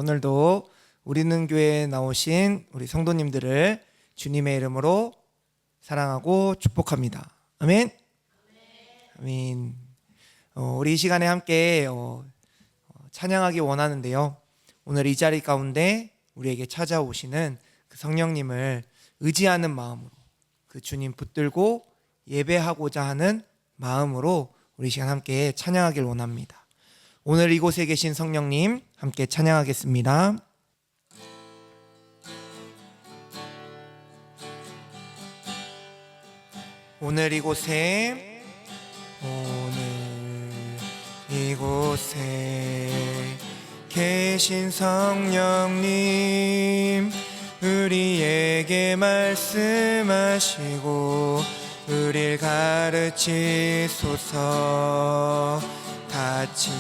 오늘도 우리는 교회에 나오신 우리 성도님들을 주님의 이름으로 사랑하고 축복합니다. 아멘. 아멘. 우리 이 시간에 함께 찬양하기 원하는데요. 오늘 이 자리 가운데 우리에게 찾아오시는 그 성령님을 의지하는 마음으로, 그 주님 붙들고 예배하고자 하는 마음으로 우리 이 시간 함께 찬양하길 원합니다. 오늘 이곳에 계신 성령님 함께 찬양하겠습니다. 오늘 이곳에 계신 성령님, 우리에게 말씀하시고 우릴 가르치소서. 같이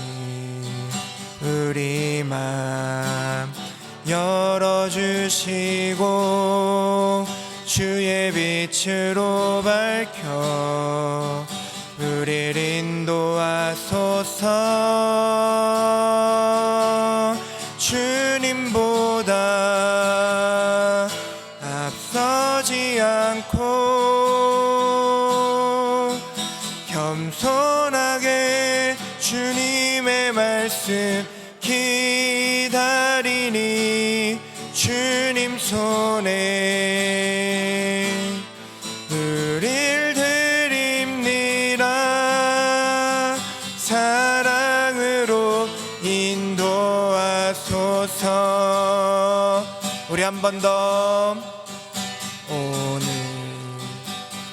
우리 맘 열어주시고 주의 빛으로 밝혀 우릴 인도하소서. 주님보다 앞서지 않고 겸손하게 주님의 말씀 기다리니 주님 손에 우릴 드립니다. 사랑으로 인도하소서. 우리 한 번 더. 오늘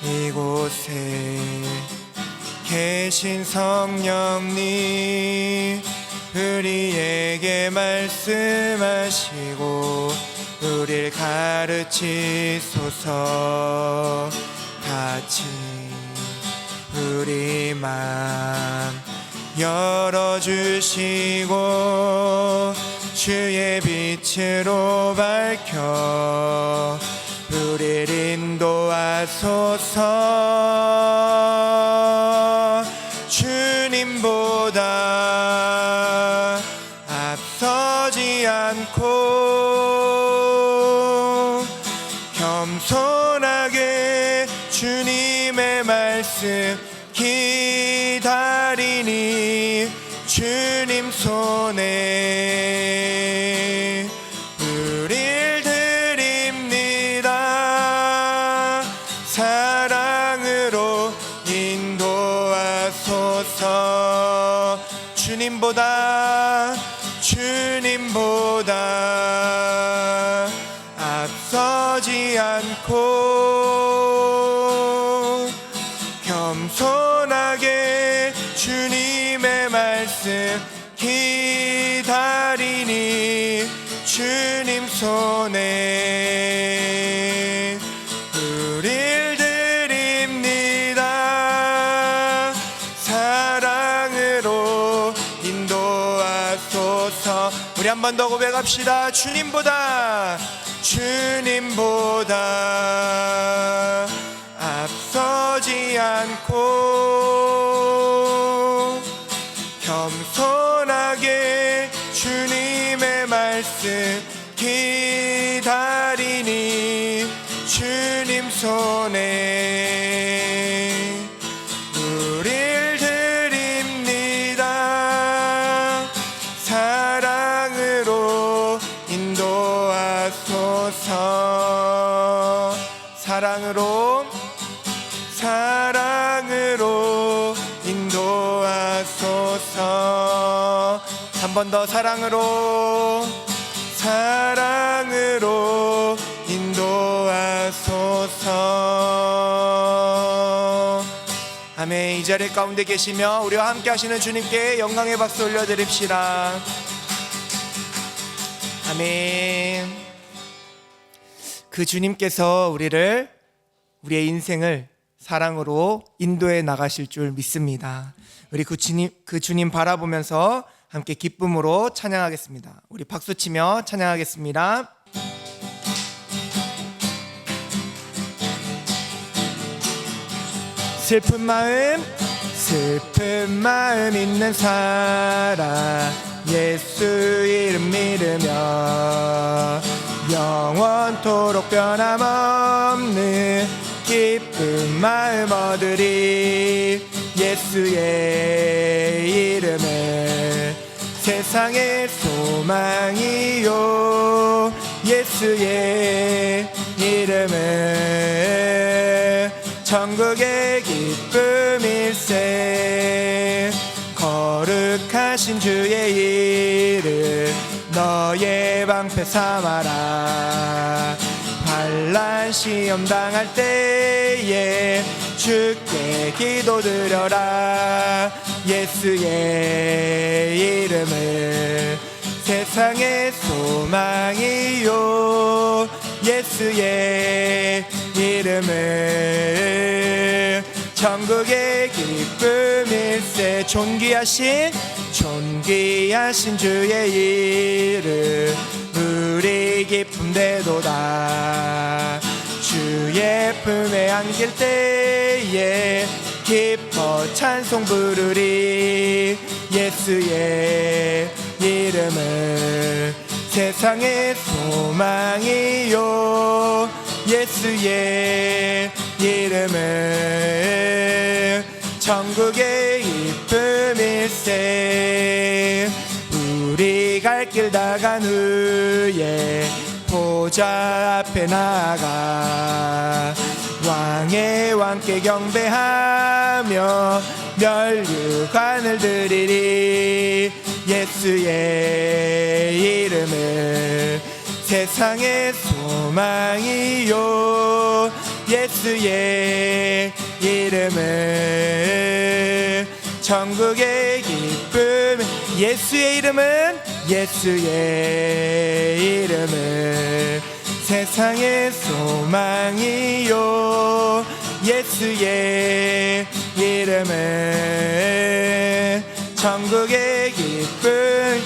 이곳에 계신 성령님, 우리에게 말씀하시고 우릴 가르치소서. 같이 우리 맘 열어주시고 주의 빛으로 밝혀 우릴 인도하소서. 주님보다 앞서지 않고 겸손하게 주님의 말씀 기다리니 주님 손에 우릴 드립니다. 사랑으로 인도하소서. 주님보다 앞서지 않고 겸손하게 주님의 말씀 기다리니 주님 손에 우릴 드립니다. 사랑으로 인도하소서. 우리 한 번 더 고백합시다. 주님보다 앞서지 않고 겸손하게 주님의 말씀 기다리니 주님 손에 우릴 드립니다. 사랑으로 인도하소서. 사랑으로 인도하소서. 한 번 더. 사랑으로 인도하소서. 아멘. 이 자리 가운데 계시며 우리와 함께 하시는 주님께 영광의 박수 올려드립시다. 아멘. 그 주님께서 우리의 인생을 사랑으로 인도해 나가실 줄 믿습니다. 우리 그 주님 바라보면서 함께 기쁨으로 찬양하겠습니다. 우리 박수치며 찬양하겠습니다. 슬픈 마음 있는 사람 예수 이름 믿으며 영원토록 변함없는 기쁜 마음 얻으리. 예수의 이름은 세상의 소망이요 예수의 이름은 천국의 기쁨일세. 거룩하신 주의 이름 너의 방패 삼아라. 환난 시험 당할 때에 주께 기도드려라. 예수의 이름은 세상의 소망이요 예수의 이름은 천국의 기쁨일세. 존귀하신 주의 이름 우리 기쁨되도다. 주의 품에 안길 때에 기뻐 찬송 부르리. 예수의 이름은 세상의 소망이요 예수의 이름은 천국의 기쁨일세. 우리 갈 길 다 간 후에 보좌 앞에 나아가 왕의 왕께 경배하며 면류관을 드리리. 예수의 이름은 세상의 소망이요 예수의 이름은 천국의 기쁨. 예수의 이름은 세상의 소망이요 예수의 이름은 천국의 기쁨.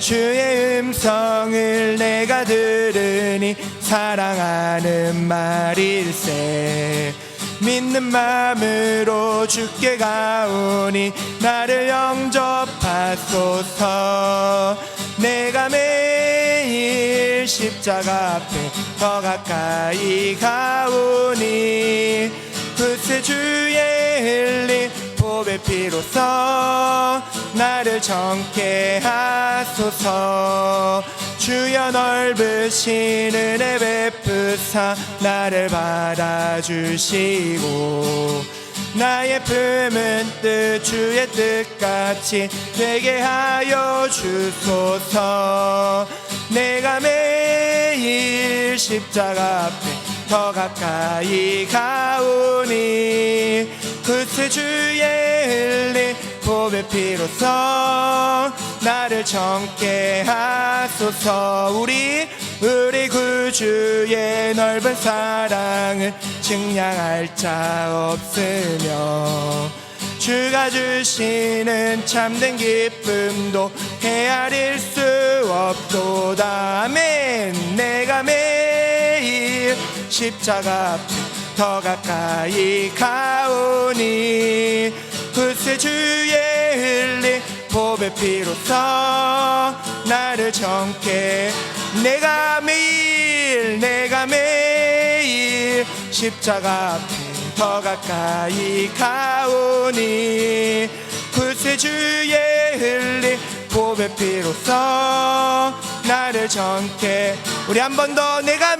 주의 음성을 내가 들으니 사랑하는 말일세. 믿는 마음으로 주께 가오니 나를 영접하소서. 내가 매일 십자가 앞에 더 가까이 가오니 그새 주의 흘린 보배 피로써 나를 정케 하소서. 주여 넓으신 은혜 베푸사 나를 받아주시고 나의 품은 뜻 주의 뜻같이 되게 하여 주소서. 내가 매일 십자가 앞에 더 가까이 가오니 그새 주의 흘린 보배 피로써 나를 정케 하소서. 우리 구주의 넓은 사랑을 증량할 자 없으며 주가 주시는 참된 기쁨도 헤아릴 수 없도다. 아멘. 내가 매일 십자가 앞에 더 가까이 가오니 그새 주의 흘린 보배 피로써 나를 정케. 내가 매일 십자가 앞에 더 가까이 가오니 그새 주의 흘린 보배 피로써 나를 정케. 우리 한 번 더. 내가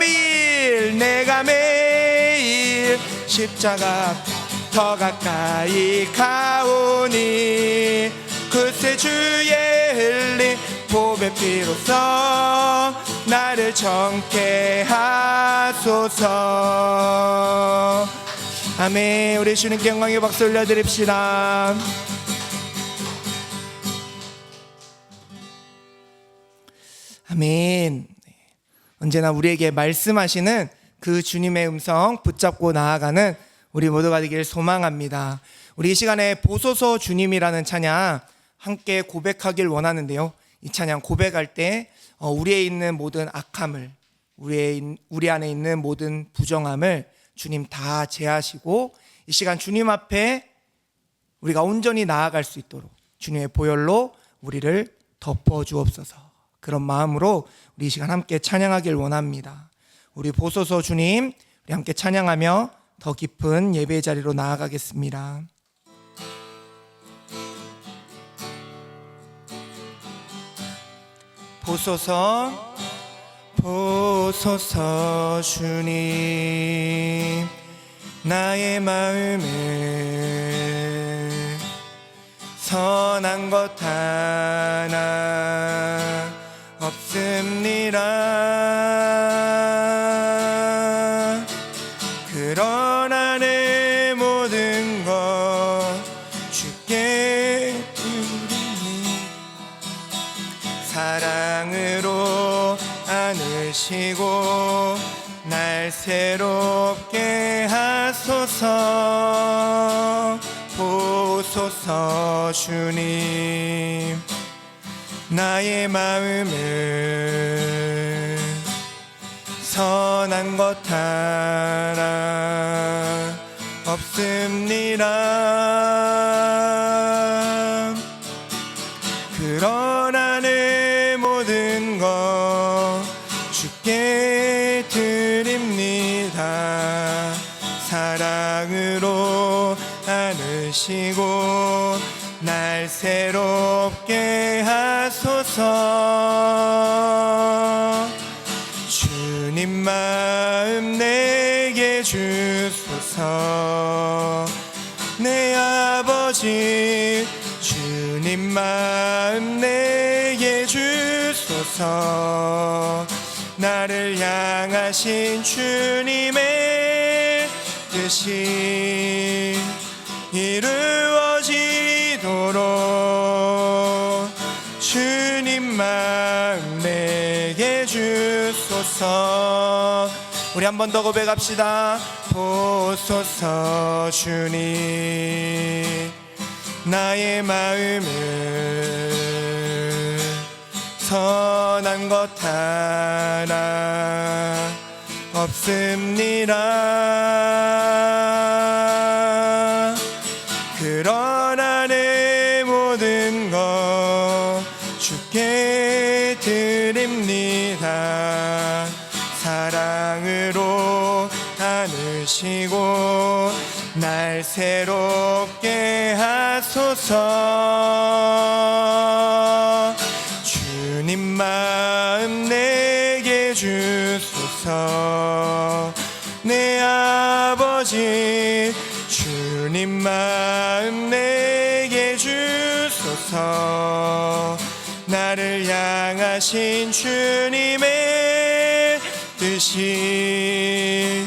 매일 십자가 앞에 더 가까이 가오니 그새 주의 흘린 보배 피로써 나를 정케 하소서. 아멘. 우리 주님께 영광의 박수 올려드립시다. 아멘. 언제나 우리에게 말씀하시는 그 주님의 음성 붙잡고 나아가는 우리 모두가 되길 소망합니다. 우리 이 시간에 보소서 주님이라는 찬양 함께 고백하길 원하는데요. 이 찬양 고백할 때 우리에 있는 모든 악함을, 우리 안에 있는 모든 부정함을 주님 다 제하시고 이 시간 주님 앞에 우리가 온전히 나아갈 수 있도록 주님의 보혈로 우리를 덮어주옵소서. 그런 마음으로 우리 이 시간 함께 찬양하길 원합니다. 우리 보소서 주님, 우리 함께 찬양하며 더 깊은 예배의 자리로 나아가겠습니다. 보소서, 보소서 주님, 나의 마음을 선한 것 하나 없습니다. 그러나 내 모든 것 주께 드리니 사랑으로 안으시고 날 새롭게 하소서. 보소서 주님, 나의 마음을 선한 것 하나 없습니다. 그러나 내 모든 것 주께 드립니다. 사랑으로 안으시고 날 새롭게 하소서. 주님 마음 내게 주소서. 내 아버지 주님 마음 내게 주소서. 나를 향하신 주님의 뜻이 이루어지도록 주님 마음 내게 주소서. 우리 한 번 더 고백합시다. 보소서 주님, 나의 마음을 선한 것 하나 없습니다. 그러나 내 모든 것 주께 드립니다. 사랑으로 안으시고 날 새롭게 하소서. 주님 마음 내게 주소서. 내 아버지 주님 마음 내게 주소서. 나를 향하신 주님의 뜻이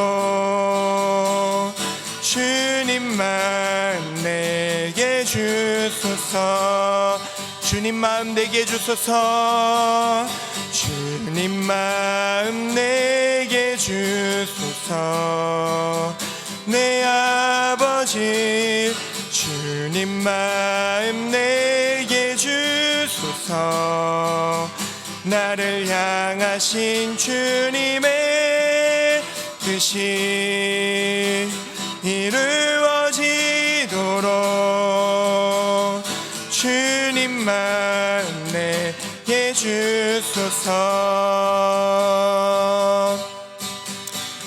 이루어지도록 주님 마음 내게 주소서. 주님 마음 내게 주소서. 주님 마음 내게 주소서. 내 아버지 주님 마음 내게 주소서. 나를 향하신 주님의 뜻이 이루어지도록 주님 마음 내게 주소서.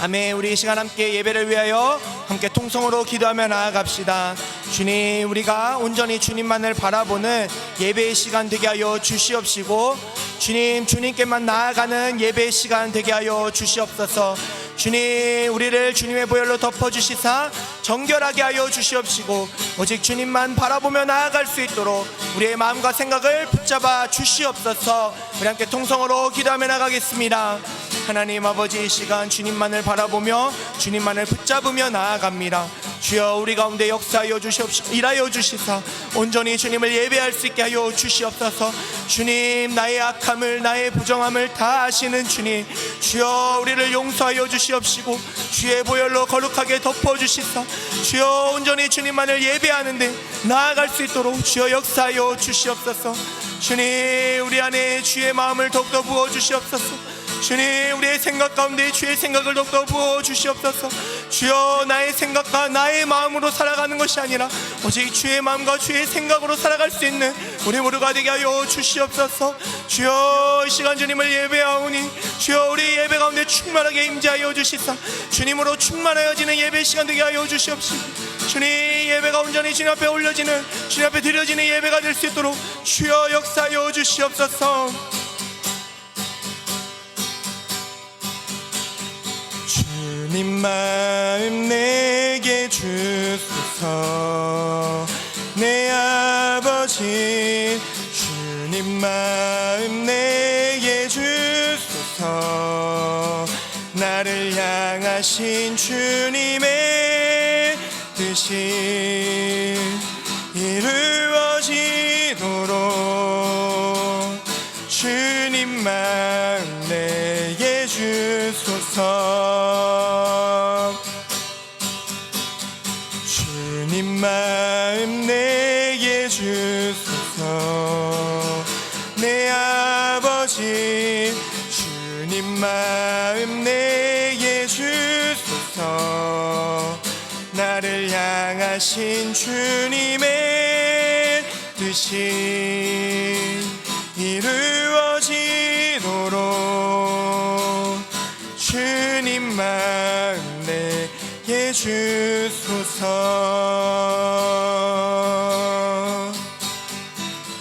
아멘. 우리 이 시간 함께 예배를 위하여 함께 통성으로 기도하며 나아갑시다. 주님, 우리가 온전히 주님만을 바라보는 예배의 시간 되게 하여 주시옵시고, 주님, 주님께만 나아가는 예배의 시간 되게 하여 주시옵소서. 주님, 우리를 주님의 보혈로 덮어주시사 정결하게 하여 주시옵시고, 오직 주님만 바라보며 나아갈 수 있도록 우리의 마음과 생각을 붙잡아 주시옵소서. 우리 함께 통성으로 기도하며 나가겠습니다. 하나님 아버지, 이 시간 주님만을 바라보며 주님만을 붙잡으며 나아갑니다. 주여, 우리 가운데 역사하여 주시옵시고 일하여 주시사 온전히 주님을 예배할 수 있게 하여 주시옵소서. 주님, 나의 악함을 나의 부정함을 다 아시는 주님, 주여 우리를 용서하여 주시옵시고 주의 보혈로 거룩하게 덮어주시사 주여 온전히 주님만을 예배하는데 나아갈 수 있도록 주여 역사하여 주시옵소서. 주님, 우리 안에 주의 마음을 더욱더 부어주시옵소서. 주님, 우리의 생각 가운데 주의 생각을 더욱더 부어 주시옵소서. 주여, 나의 생각과 나의 마음으로 살아가는 것이 아니라 오직 주의 마음과 주의 생각으로 살아갈 수 있는 우리 모두가 되게 하여 주시옵소서. 주여, 이 시간 주님을 예배하오니 주여, 우리 예배 가운데 충만하게 임재하여 주시사 주님으로 충만하여지는 예배 시간 되게 하여 주시옵시고, 주님, 예배가 온전히 주님 앞에 올려지는, 주님 앞에 드려지는 예배가 될 수 있도록 주여 역사하여 주시옵소서. 주님 마음 내게 주소서. 내 아버지, 주님 마음 내게 주소서. 나를 향하신 주님의 뜻이 이루어지도록 주님 마음 내게 주소서. 주님 마음 내게 주소서. 내 아버지, 주님 마음 내게 주소서. 나를 향하신 주님의 뜻이 이루어지도록 주님 마음 내게 주소서.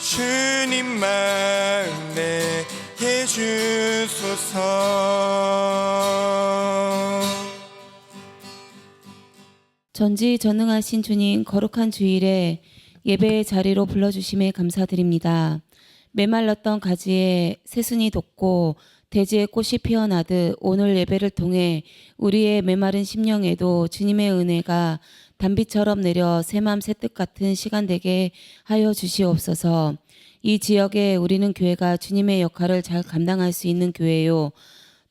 주님 마음 내게 주소서. 전지전능하신 주님, 거룩한 주일에 예배의 자리로 불러주심에 감사드립니다. 메말랐던 가지에 새순이 돋고 대지에 꽃이 피어나듯 오늘 예배를 통해 우리의 메마른 심령에도 주님의 은혜가 단비처럼 내려 새맘 새뜻 같은 시간 되게 하여 주시옵소서. 이 지역에 우리는 교회가 주님의 역할을 잘 감당할 수 있는 교회요,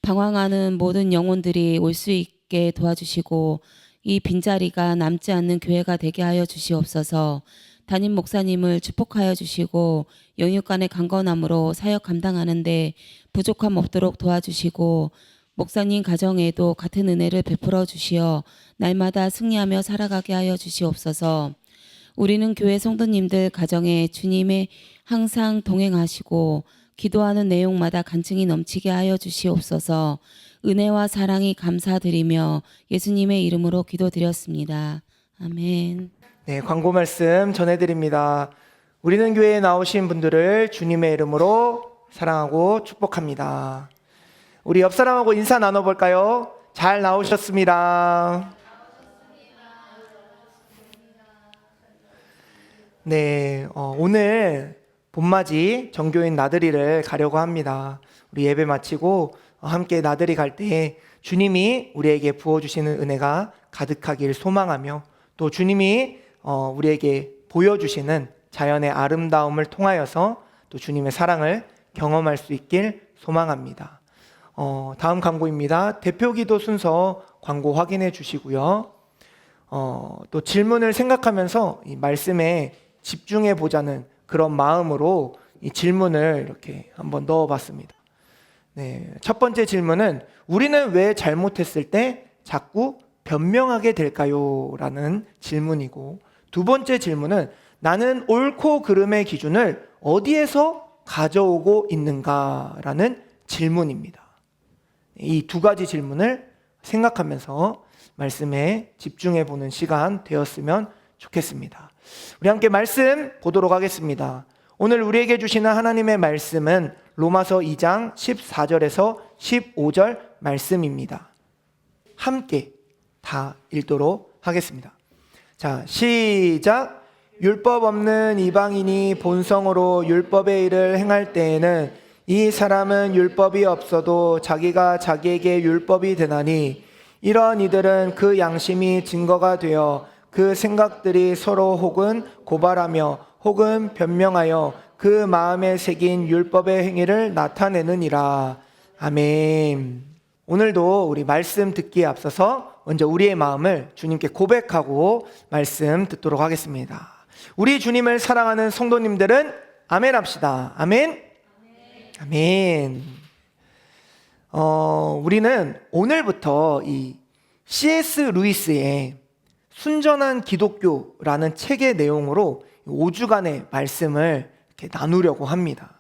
방황하는 모든 영혼들이 올 수 있게 도와주시고 이 빈자리가 남지 않는 교회가 되게 하여 주시옵소서. 담임 목사님을 축복하여 주시고 영육간의 강건함으로 사역 감당하는데 부족함 없도록 도와주시고 목사님 가정에도 같은 은혜를 베풀어 주시어 날마다 승리하며 살아가게 하여 주시옵소서. 우리는 교회 성도님들 가정에 주님의 항상 동행하시고 기도하는 내용마다 간증이 넘치게 하여 주시옵소서. 은혜와 사랑이 감사드리며 예수님의 이름으로 기도드렸습니다. 아멘. 네, 광고 말씀 전해드립니다. 우리는 교회에 나오신 분들을 주님의 이름으로 사랑하고 축복합니다. 우리 옆 사람하고 인사 나눠볼까요? 잘 나오셨습니다. 네, 오늘 봄맞이 정교인 나들이를 가려고 합니다. 우리 예배 마치고 함께 나들이 갈 때 주님이 우리에게 부어주시는 은혜가 가득하길 소망하며 또 주님이 우리에게 보여주시는 자연의 아름다움을 통하여서 또 주님의 사랑을 경험할 수 있길 소망합니다. 다음 광고입니다. 대표기도 순서 광고 확인해 주시고요. 또 질문을 생각하면서 이 말씀에 집중해 보자는 그런 마음으로 이 질문을 이렇게 한번 넣어봤습니다. 네, 첫 번째 질문은 우리는 왜 잘못했을 때 자꾸 변명하게 될까요? 라는 질문이고, 두 번째 질문은 나는 옳고 그름의 기준을 어디에서 가져오고 있는가? 라는 질문입니다. 이 두 가지 질문을 생각하면서 말씀에 집중해 보는 시간 되었으면 좋겠습니다. 우리 함께 말씀 보도록 하겠습니다. 오늘 우리에게 주시는 하나님의 말씀은 로마서 2장 14절에서 15절 말씀입니다. 함께 다 읽도록 하겠습니다. 자, 시작. 율법 없는 이방인이 본성으로 율법의 일을 행할 때에는 이 사람은 율법이 없어도 자기가 자기에게 율법이 되나니 이런 이들은 그 양심이 증거가 되어 그 생각들이 서로 혹은 고발하며 혹은 변명하여 그 마음에 새긴 율법의 행위를 나타내느니라. 아멘. 오늘도 우리 말씀 듣기에 앞서서 먼저 우리의 마음을 주님께 고백하고 말씀 듣도록 하겠습니다. 우리 주님을 사랑하는 성도님들은 아멘 합시다. 아멘. 아멘. 우리는 오늘부터 이 C.S. 루이스의 순전한 기독교라는 책의 내용으로 5주간의 말씀을 이렇게 나누려고 합니다.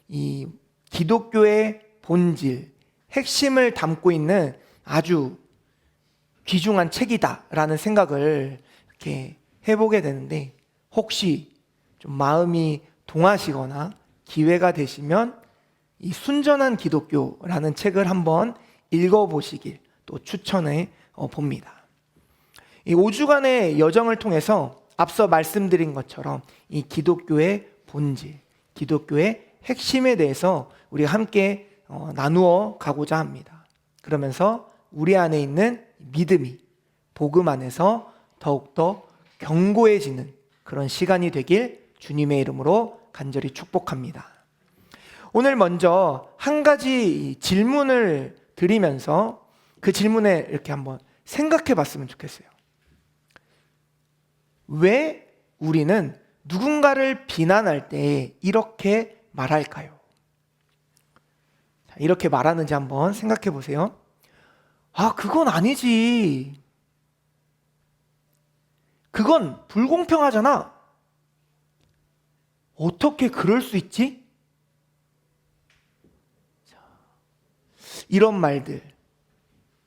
이 기독교의 본질, 핵심을 담고 있는 아주 귀중한 책이다라는 생각을 이렇게 해보게 되는데, 혹시 좀 마음이 동하시거나 기회가 되시면 이 순전한 기독교라는 책을 한번 읽어보시길 또 추천해 봅니다. 이 5주간의 여정을 통해서 앞서 말씀드린 것처럼 이 기독교의 본질, 기독교의 핵심에 대해서 우리가 함께 나누어 가고자 합니다. 그러면서 우리 안에 있는 믿음이 복음 안에서 더욱더 견고해지는 그런 시간이 되길 주님의 이름으로 간절히 축복합니다. 오늘 먼저 한 가지 질문을 드리면서 그 질문에 이렇게 한번 생각해 봤으면 좋겠어요. 왜 우리는 누군가를 비난할 때 이렇게 말할까요? 이렇게 말하는지 한번 생각해 보세요. 그건 아니지. 그건 불공평하잖아. 어떻게 그럴 수 있지? 이런 말들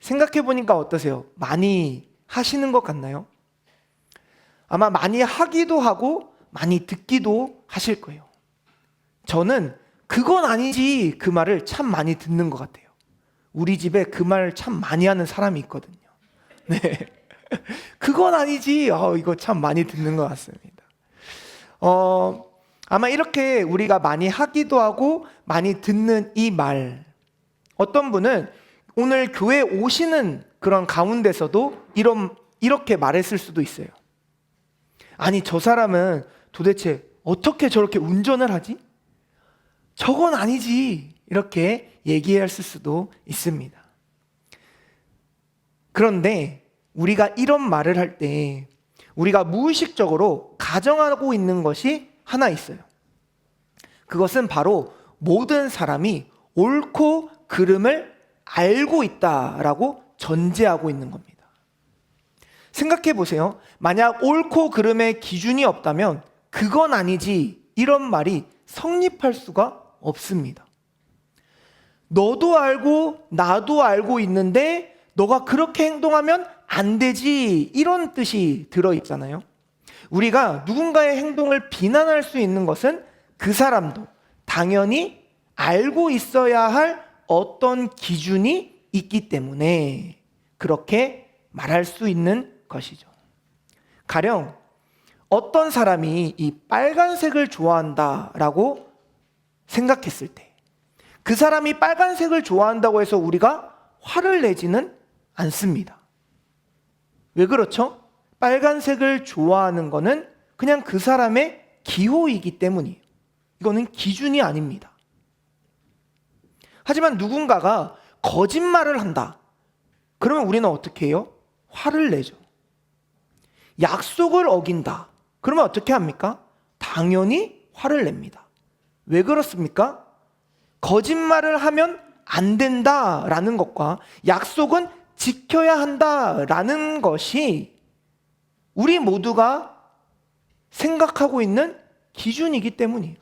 생각해 보니까 어떠세요? 많이 하시는 것 같나요? 아마 많이 하기도 하고 많이 듣기도 하실 거예요. 저는 그건 아니지 그 말을 참 많이 듣는 것 같아요. 우리 집에 그 말 참 많이 하는 사람이 있거든요. 네, 그건 아니지. 이거 참 많이 듣는 것 같습니다. 아마 이렇게 우리가 많이 하기도 하고 많이 듣는 이 말, 어떤 분은 오늘 교회 오시는 그런 가운데서도 이렇게 말했을 수도 있어요. 아니, 저 사람은 도대체 어떻게 저렇게 운전을 하지? 저건 아니지. 이렇게 얘기했을 수도 있습니다. 그런데 우리가 이런 말을 할 때 우리가 무의식적으로 가정하고 있는 것이 하나 있어요. 그것은 바로 모든 사람이 옳고 그름을 알고 있다라고 전제하고 있는 겁니다. 생각해 보세요. 만약 옳고 그름의 기준이 없다면 그건 아니지 이런 말이 성립할 수가 없습니다. 너도 알고 나도 알고 있는데 너가 그렇게 행동하면 안 되지, 이런 뜻이 들어있잖아요. 우리가 누군가의 행동을 비난할 수 있는 것은 그 사람도 당연히 알고 있어야 할 어떤 기준이 있기 때문에 그렇게 말할 수 있는 것이죠. 가령 어떤 사람이 이 빨간색을 좋아한다라고 생각했을 때 그 사람이 빨간색을 좋아한다고 해서 우리가 화를 내지는 않습니다. 왜 그렇죠? 빨간색을 좋아하는 거는 그냥 그 사람의 기호이기 때문이에요. 이거는 기준이 아닙니다. 하지만 누군가가 거짓말을 한다. 그러면 우리는 어떻게 해요? 화를 내죠. 약속을 어긴다. 그러면 어떻게 합니까? 당연히 화를 냅니다. 왜 그렇습니까? 거짓말을 하면 안 된다라는 것과 약속은 지켜야 한다라는 것이 우리 모두가 생각하고 있는 기준이기 때문이에요.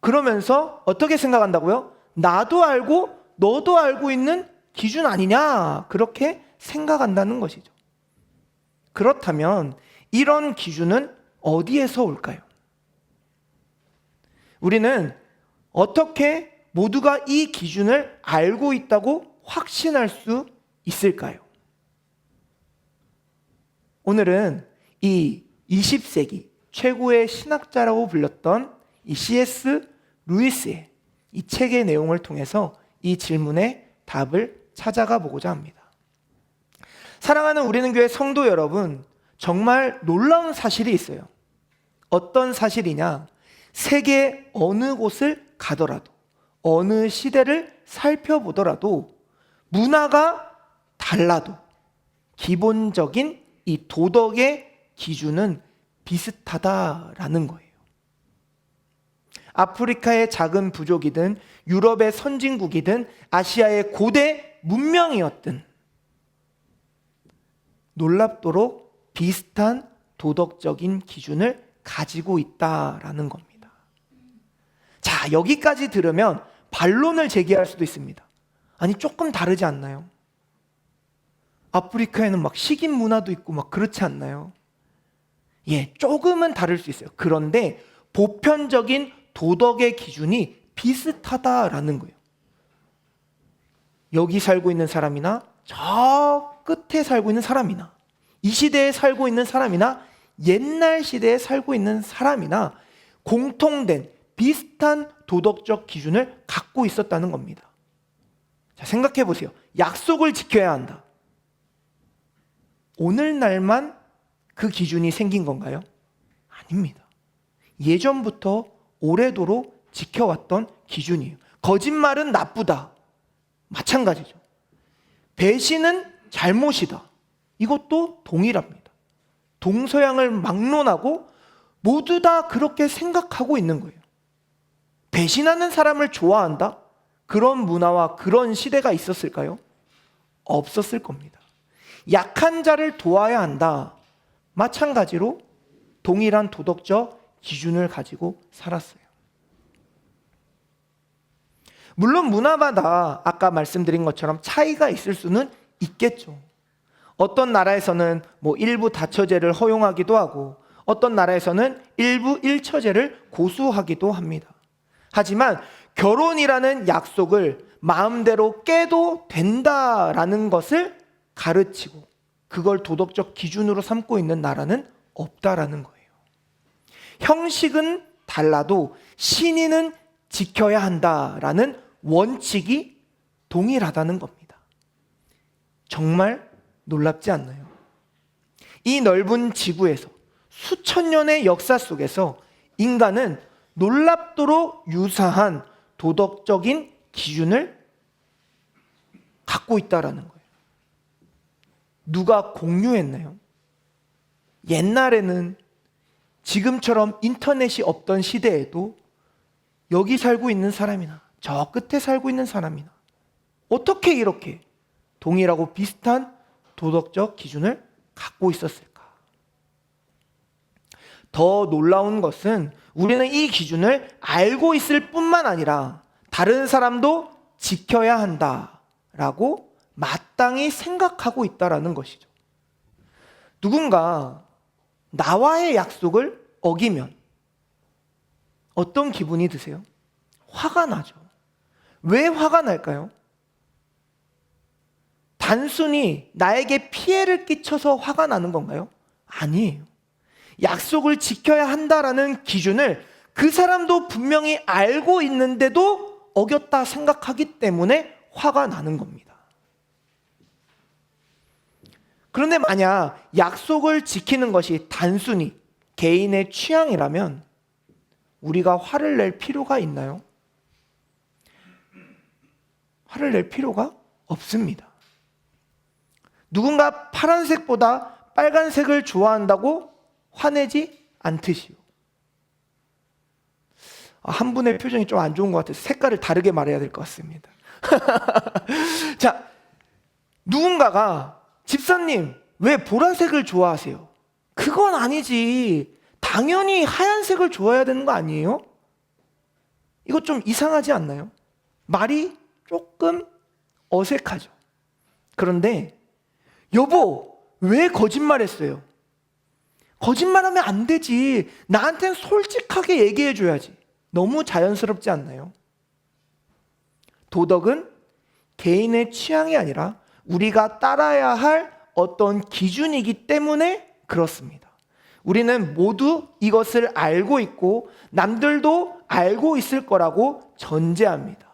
그러면서 어떻게 생각한다고요? 나도 알고 너도 알고 있는 기준 아니냐, 그렇게 생각한다는 것이죠. 그렇다면 이런 기준은 어디에서 올까요? 우리는 어떻게 모두가 이 기준을 알고 있다고 확신할 수 있을까요? 오늘은 이 20세기 최고의 신학자라고 불렸던 이 C.S. 루이스의 이 책의 내용을 통해서 이 질문의 답을 찾아가 보고자 합니다. 사랑하는 우리는 교회 성도 여러분, 정말 놀라운 사실이 있어요. 어떤 사실이냐? 세계 어느 곳을 가더라도, 어느 시대를 살펴보더라도 문화가 달라도 기본적인 이 도덕의 기준은 비슷하다라는 거예요. 아프리카의 작은 부족이든 유럽의 선진국이든 아시아의 고대 문명이었든 놀랍도록 비슷한 도덕적인 기준을 가지고 있다라는 겁니다. 자, 여기까지 들으면 반론을 제기할 수도 있습니다. 아니, 조금 다르지 않나요? 아프리카에는 막 식인 문화도 있고 막 그렇지 않나요? 예, 조금은 다를 수 있어요. 그런데 보편적인 도덕의 기준이 비슷하다라는 거예요. 여기 살고 있는 사람이나 저 끝에 살고 있는 사람이나 이 시대에 살고 있는 사람이나 옛날 시대에 살고 있는 사람이나 공통된 비슷한 도덕적 기준을 갖고 있었다는 겁니다. 자, 생각해 보세요. 약속을 지켜야 한다. 오늘날만 그 기준이 생긴 건가요? 아닙니다. 예전부터 오래도록 지켜왔던 기준이에요. 거짓말은 나쁘다. 마찬가지죠. 배신은 잘못이다. 이것도 동일합니다. 동서양을 막론하고 모두 다 그렇게 생각하고 있는 거예요. 배신하는 사람을 좋아한다? 그런 문화와 그런 시대가 있었을까요? 없었을 겁니다. 약한 자를 도와야 한다. 마찬가지로 동일한 도덕적 기준을 가지고 살았어요. 물론 문화마다 아까 말씀드린 것처럼 차이가 있을 수는 있겠죠. 어떤 나라에서는 일부 다처제를 허용하기도 하고 어떤 나라에서는 일부 일처제를 고수하기도 합니다. 하지만 결혼이라는 약속을 마음대로 깨도 된다라는 것을 가르치고 그걸 도덕적 기준으로 삼고 있는 나라는 없다라는 거예요. 형식은 달라도 신의는 지켜야 한다라는 원칙이 동일하다는 겁니다. 정말 놀랍지 않나요? 이 넓은 지구에서 수천 년의 역사 속에서 인간은 놀랍도록 유사한 도덕적인 기준을 갖고 있다라는 거예요. 누가 공유했나요? 옛날에는 지금처럼 인터넷이 없던 시대에도 여기 살고 있는 사람이나 저 끝에 살고 있는 사람이나 어떻게 이렇게 동일하고 비슷한 도덕적 기준을 갖고 있었을까? 더 놀라운 것은 우리는 이 기준을 알고 있을 뿐만 아니라 다른 사람도 지켜야 한다라고 마땅히 생각하고 있다라는 것이죠. 누군가 나와의 약속을 어기면 어떤 기분이 드세요? 화가 나죠. 왜 화가 날까요? 단순히 나에게 피해를 끼쳐서 화가 나는 건가요? 아니에요. 약속을 지켜야 한다라는 기준을 그 사람도 분명히 알고 있는데도 어겼다 생각하기 때문에 화가 나는 겁니다. 그런데 만약 약속을 지키는 것이 단순히 개인의 취향이라면 우리가 화를 낼 필요가 있나요? 화를 낼 필요가 없습니다. 누군가 파란색보다 빨간색을 좋아한다고 화내지 않듯이요. 한 분의 표정이 좀 안 좋은 것 같아서 색깔을 다르게 말해야 될 것 같습니다. 자, 누군가가 집사님 왜 보라색을 좋아하세요? 그건 아니지. 당연히 하얀색을 좋아해야 되는 거 아니에요? 이거 좀 이상하지 않나요? 말이 조금 어색하죠. 그런데 여보 왜 거짓말했어요? 거짓말하면 안 되지. 나한테는 솔직하게 얘기해 줘야지. 너무 자연스럽지 않나요? 도덕은 개인의 취향이 아니라 우리가 따라야 할 어떤 기준이기 때문에 그렇습니다. 우리는 모두 이것을 알고 있고 남들도 알고 있을 거라고 전제합니다.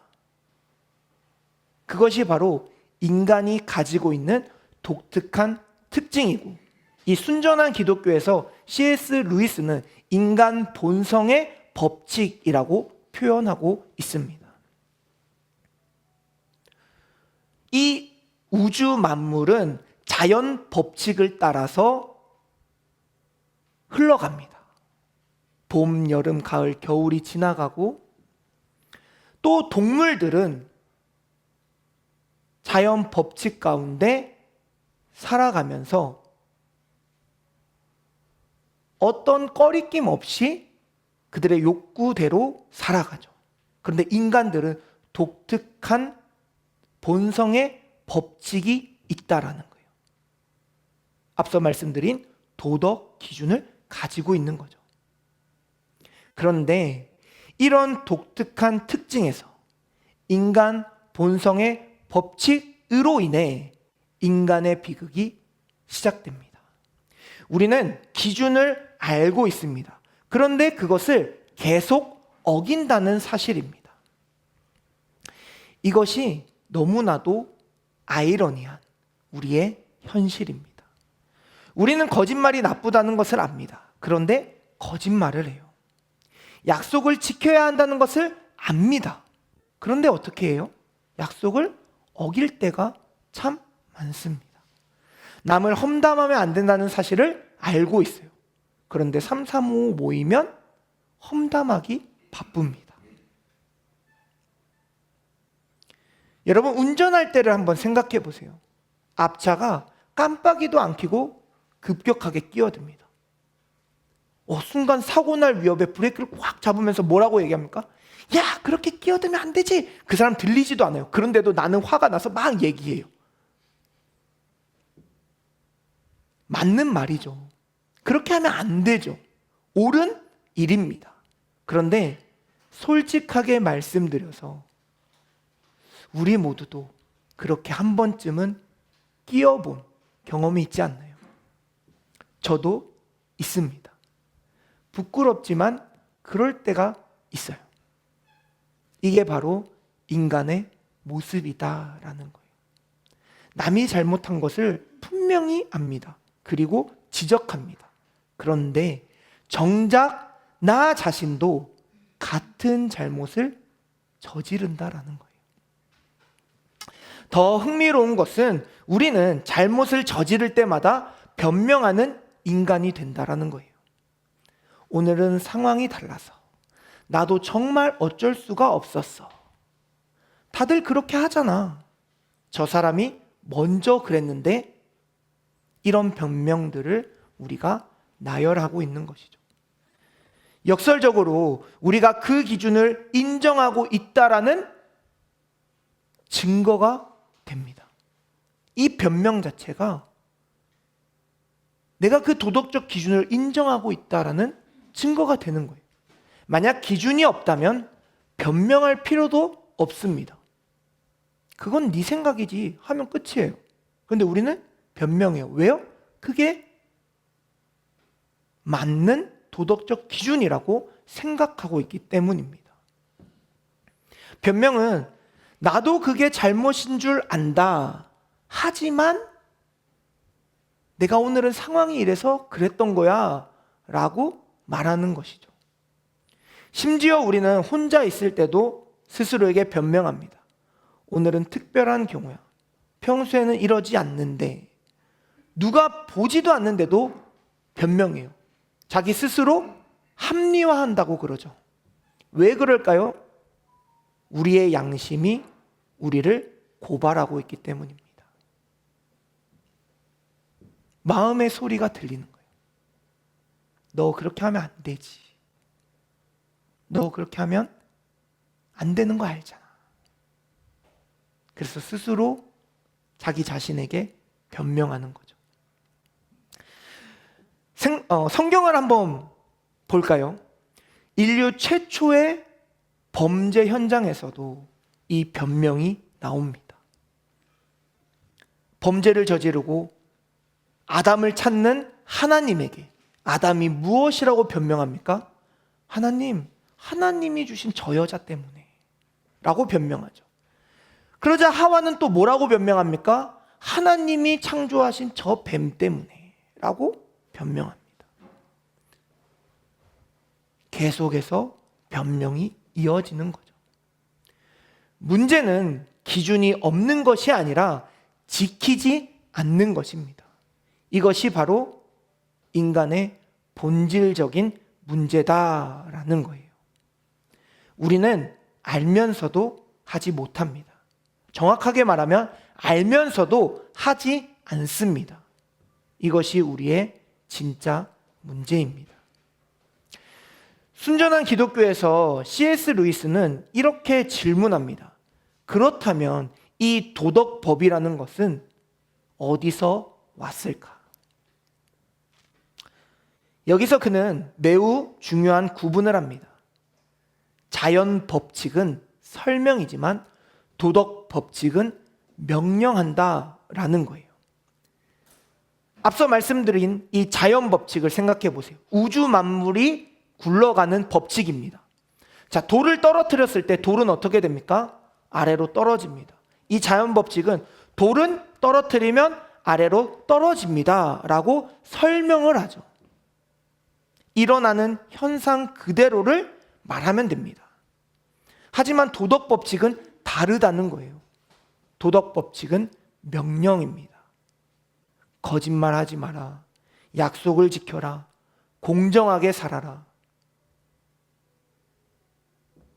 그것이 바로 인간이 가지고 있는 독특한 특징이고 이 순전한 기독교에서 C.S. 루이스는 인간 본성의 법칙이라고 표현하고 있습니다. 이 우주 만물은 자연 법칙을 따라서 흘러갑니다. 봄, 여름, 가을, 겨울이 지나가고 또 동물들은 자연 법칙 가운데 살아가면서 어떤 꺼리낌 없이 그들의 욕구대로 살아가죠. 그런데 인간들은 독특한 본성의 법칙이 있다라는 거예요. 앞서 말씀드린 도덕 기준을 가지고 있는 거죠. 그런데 이런 독특한 특징에서 인간 본성의 법칙으로 인해 인간의 비극이 시작됩니다. 우리는 기준을 알고 있습니다. 그런데 그것을 계속 어긴다는 사실입니다. 이것이 너무나도 아이러니한 우리의 현실입니다. 우리는 거짓말이 나쁘다는 것을 압니다. 그런데 거짓말을 해요. 약속을 지켜야 한다는 것을 압니다. 그런데 어떻게 해요? 약속을 어길 때가 참 많습니다. 남을 험담하면 안 된다는 사실을 알고 있어요. 그런데 3, 3, 5 모이면 험담하기 바쁩니다. 여러분, 운전할 때를 한번 생각해 보세요. 앞차가 깜빡이도 안 켜고 급격하게 끼어듭니다. 순간 사고 날 위협에 브레이크를 꽉 잡으면서 뭐라고 얘기합니까? 야, 그렇게 끼어들면 안 되지. 그 사람 들리지도 않아요. 그런데도 나는 화가 나서 막 얘기해요. 맞는 말이죠. 그렇게 하면 안 되죠. 옳은 일입니다. 그런데 솔직하게 말씀드려서 우리 모두도 그렇게 한 번쯤은 끼어본 경험이 있지 않나요? 저도 있습니다. 부끄럽지만 그럴 때가 있어요. 이게 바로 인간의 모습이다라는 거예요. 남이 잘못한 것을 분명히 압니다. 그리고 지적합니다. 그런데 정작 나 자신도 같은 잘못을 저지른다라는 거예요. 더 흥미로운 것은 우리는 잘못을 저지를 때마다 변명하는 인간이 된다라는 거예요. 오늘은 상황이 달라서 나도 정말 어쩔 수가 없었어. 다들 그렇게 하잖아. 저 사람이 먼저 그랬는데, 이런 변명들을 우리가 나열하고 있는 것이죠. 역설적으로 우리가 그 기준을 인정하고 있다라는 증거가 됩니다. 이 변명 자체가 내가 그 도덕적 기준을 인정하고 있다라는 증거가 되는 거예요. 만약 기준이 없다면 변명할 필요도 없습니다. 그건 네 생각이지 하면 끝이에요. 그런데 우리는 변명해요. 왜요? 그게 맞는 도덕적 기준이라고 생각하고 있기 때문입니다. 변명은 나도 그게 잘못인 줄 안다. 하지만 내가 오늘은 상황이 이래서 그랬던 거야 라고 말하는 것이죠. 심지어 우리는 혼자 있을 때도 스스로에게 변명합니다. 오늘은 특별한 경우야. 평소에는 이러지 않는데, 누가 보지도 않는데도 변명해요. 자기 스스로 합리화한다고 그러죠. 왜 그럴까요? 우리의 양심이 우리를 고발하고 있기 때문입니다. 마음의 소리가 들리는 거예요. 너 그렇게 하면 안 되지. 너 그렇게 하면 안 되는 거 알잖아. 그래서 스스로 자기 자신에게 변명하는 거죠. 성경을 한번 볼까요? 인류 최초의 범죄 현장에서도 이 변명이 나옵니다. 범죄를 저지르고 아담을 찾는 하나님에게 아담이 무엇이라고 변명합니까? 하나님이 주신 저 여자 때문에 라고 변명하죠. 그러자 하와는 또 뭐라고 변명합니까? 하나님이 창조하신 저 뱀 때문에 라고 변명합니다. 계속해서 변명이 이어지는 거죠. 문제는 기준이 없는 것이 아니라 지키지 않는 것입니다. 이것이 바로 인간의 본질적인 문제다라는 거예요. 우리는 알면서도 하지 못합니다. 정확하게 말하면 알면서도 하지 않습니다. 이것이 우리의 진짜 문제입니다. 순전한 기독교에서 C.S. 루이스는 이렇게 질문합니다. 그렇다면 이 도덕법이라는 것은 어디서 왔을까? 여기서 그는 매우 중요한 구분을 합니다. 자연 법칙은 설명이지만 도덕 법칙은 명령한다라는 거예요. 앞서 말씀드린 이 자연 법칙을 생각해 보세요. 우주 만물이 굴러가는 법칙입니다. 자, 돌을 떨어뜨렸을 때 돌은 어떻게 됩니까? 아래로 떨어집니다. 이 자연 법칙은 돌은 떨어뜨리면 아래로 떨어집니다 라고 설명을 하죠. 일어나는 현상 그대로를 말하면 됩니다. 하지만 도덕 법칙은 다르다는 거예요. 도덕 법칙은 명령입니다. 거짓말하지 마라. 약속을 지켜라. 공정하게 살아라.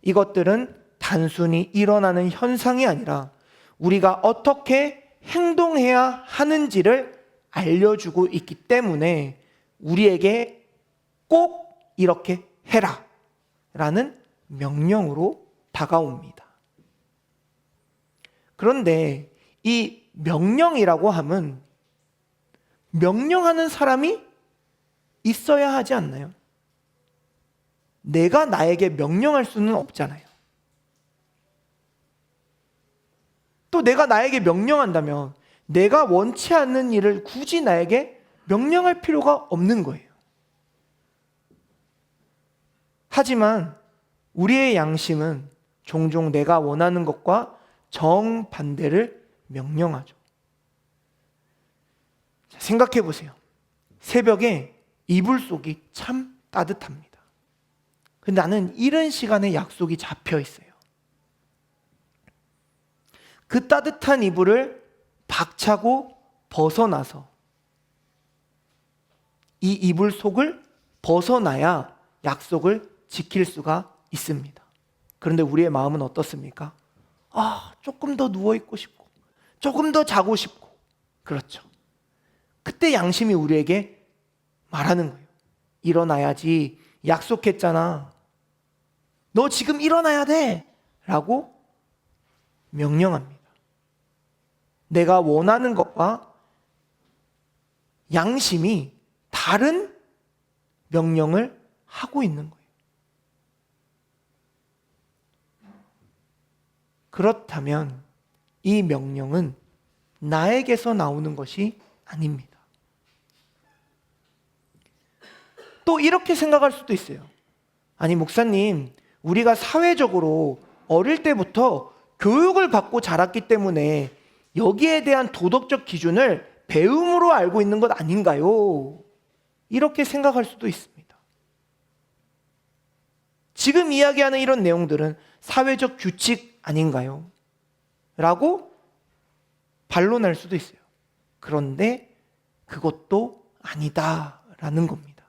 이것들은 단순히 일어나는 현상이 아니라 우리가 어떻게 행동해야 하는지를 알려주고 있기 때문에 우리에게 꼭 이렇게 해라 라는 명령으로 다가옵니다. 그런데 이 명령이라고 함은 명령하는 사람이 있어야 하지 않나요? 내가 나에게 명령할 수는 없잖아요. 또 내가 나에게 명령한다면 내가 원치 않는 일을 굳이 나에게 명령할 필요가 없는 거예요. 하지만 우리의 양심은 종종 내가 원하는 것과 정반대를 명령하죠. 생각해 보세요. 새벽에 이불 속이 참 따뜻합니다. 근데 나는 이른 시간에 약속이 잡혀 있어요. 그 따뜻한 이불을 박차고 벗어나서 이 이불 속을 벗어나야 약속을 지킬 수가 있습니다. 그런데 우리의 마음은 어떻습니까? 조금 더 누워있고 싶고 조금 더 자고 싶고. 그렇죠. 그때 양심이 우리에게 말하는 거예요. 일어나야지. 약속했잖아. 너 지금 일어나야 돼. 라고 명령합니다. 내가 원하는 것과 양심이 다른 명령을 하고 있는 거예요. 그렇다면 이 명령은 나에게서 나오는 것이 아닙니다. 또 이렇게 생각할 수도 있어요. 아니, 목사님, 우리가 사회적으로 어릴 때부터 교육을 받고 자랐기 때문에 여기에 대한 도덕적 기준을 배움으로 알고 있는 것 아닌가요? 이렇게 생각할 수도 있습니다. 지금 이야기하는 이런 내용들은 사회적 규칙 아닌가요? 라고 반론할 수도 있어요. 그런데 그것도 아니다라는 겁니다.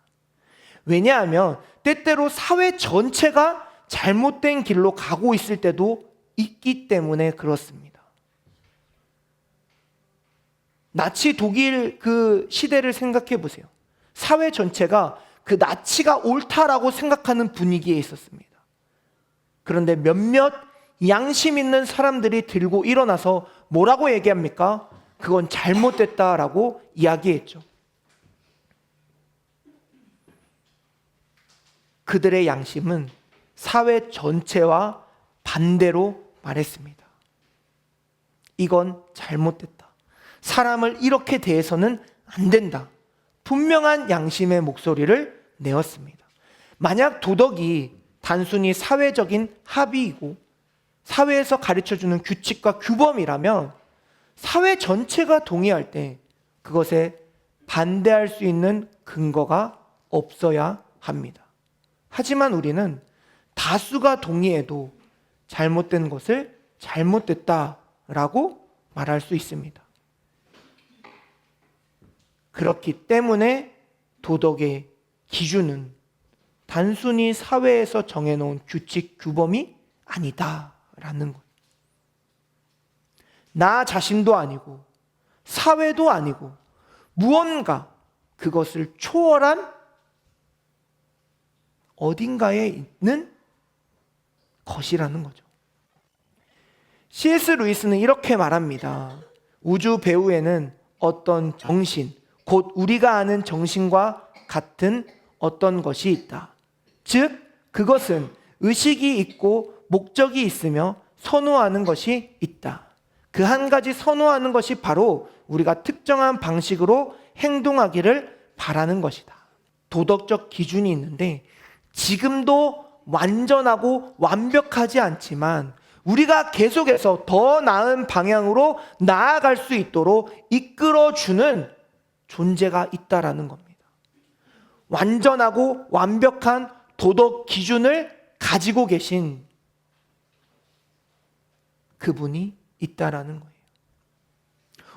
왜냐하면 때때로 사회 전체가 잘못된 길로 가고 있을 때도 있기 때문에 그렇습니다. 나치 독일 그 시대를 생각해 보세요. 사회 전체가 그 나치가 옳다라고 생각하는 분위기에 있었습니다. 그런데 몇몇 양심 있는 사람들이 들고 일어나서 뭐라고 얘기합니까? 그건 잘못됐다라고 이야기했죠. 그들의 양심은 사회 전체와 반대로 말했습니다. 이건 잘못됐다. 사람을 이렇게 대해서는 안 된다. 분명한 양심의 목소리를 내었습니다. 만약 도덕이 단순히 사회적인 합의이고 사회에서 가르쳐주는 규칙과 규범이라면 사회 전체가 동의할 때 그것에 반대할 수 있는 근거가 없어야 합니다. 하지만 우리는 다수가 동의해도 잘못된 것을 잘못됐다라고 말할 수 있습니다. 그렇기 때문에 도덕의 기준은 단순히 사회에서 정해놓은 규칙, 규범이 아니다라는 거예요. 나 자신도 아니고 사회도 아니고 무언가 그것을 초월한 어딘가에 있는 것이라는 거죠. C.S. 루이스는 이렇게 말합니다. 우주 배후에는 어떤 정신, 곧 우리가 아는 정신과 같은 어떤 것이 있다. 즉, 그것은 의식이 있고 목적이 있으며 선호하는 것이 있다. 그 한 가지 선호하는 것이 바로 우리가 특정한 방식으로 행동하기를 바라는 것이다. 도덕적 기준이 있는데 지금도 완전하고 완벽하지 않지만 우리가 계속해서 더 나은 방향으로 나아갈 수 있도록 이끌어주는 존재가 있다라는 겁니다. 완전하고 완벽한 도덕 기준을 가지고 계신 그분이 있다라는 거예요.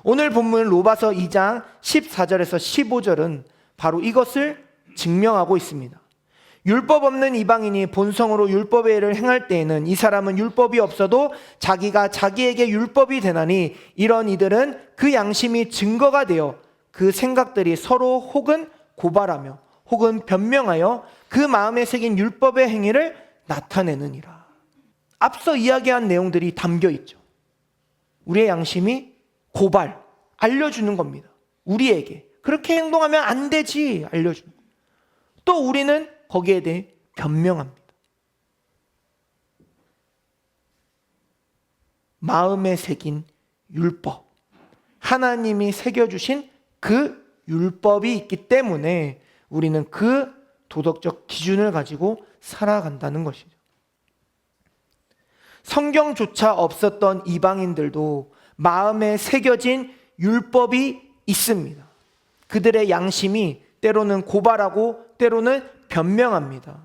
오늘 본문 로마서 2장 14절에서 15절은 바로 이것을 증명하고 있습니다. 율법 없는 이방인이 본성으로 율법의 일을 행할 때에는 이 사람은 율법이 없어도 자기가 자기에게 율법이 되나니 이런 이들은 그 양심이 증거가 되어 그 생각들이 서로 혹은 고발하며 혹은 변명하여 그 마음에 새긴 율법의 행위를 나타내느니라. 앞서 이야기한 내용들이 담겨 있죠. 우리의 양심이 고발, 알려주는 겁니다. 우리에게 그렇게 행동하면 안 되지 알려주는 거예요. 또 우리는 거기에 대해 변명합니다. 마음에 새긴 율법, 하나님이 새겨주신 그 율법이 있기 때문에 우리는 그 도덕적 기준을 가지고 살아간다는 것이죠. 성경조차 없었던 이방인들도 마음에 새겨진 율법이 있습니다. 그들의 양심이 때로는 고발하고 때로는 변명합니다.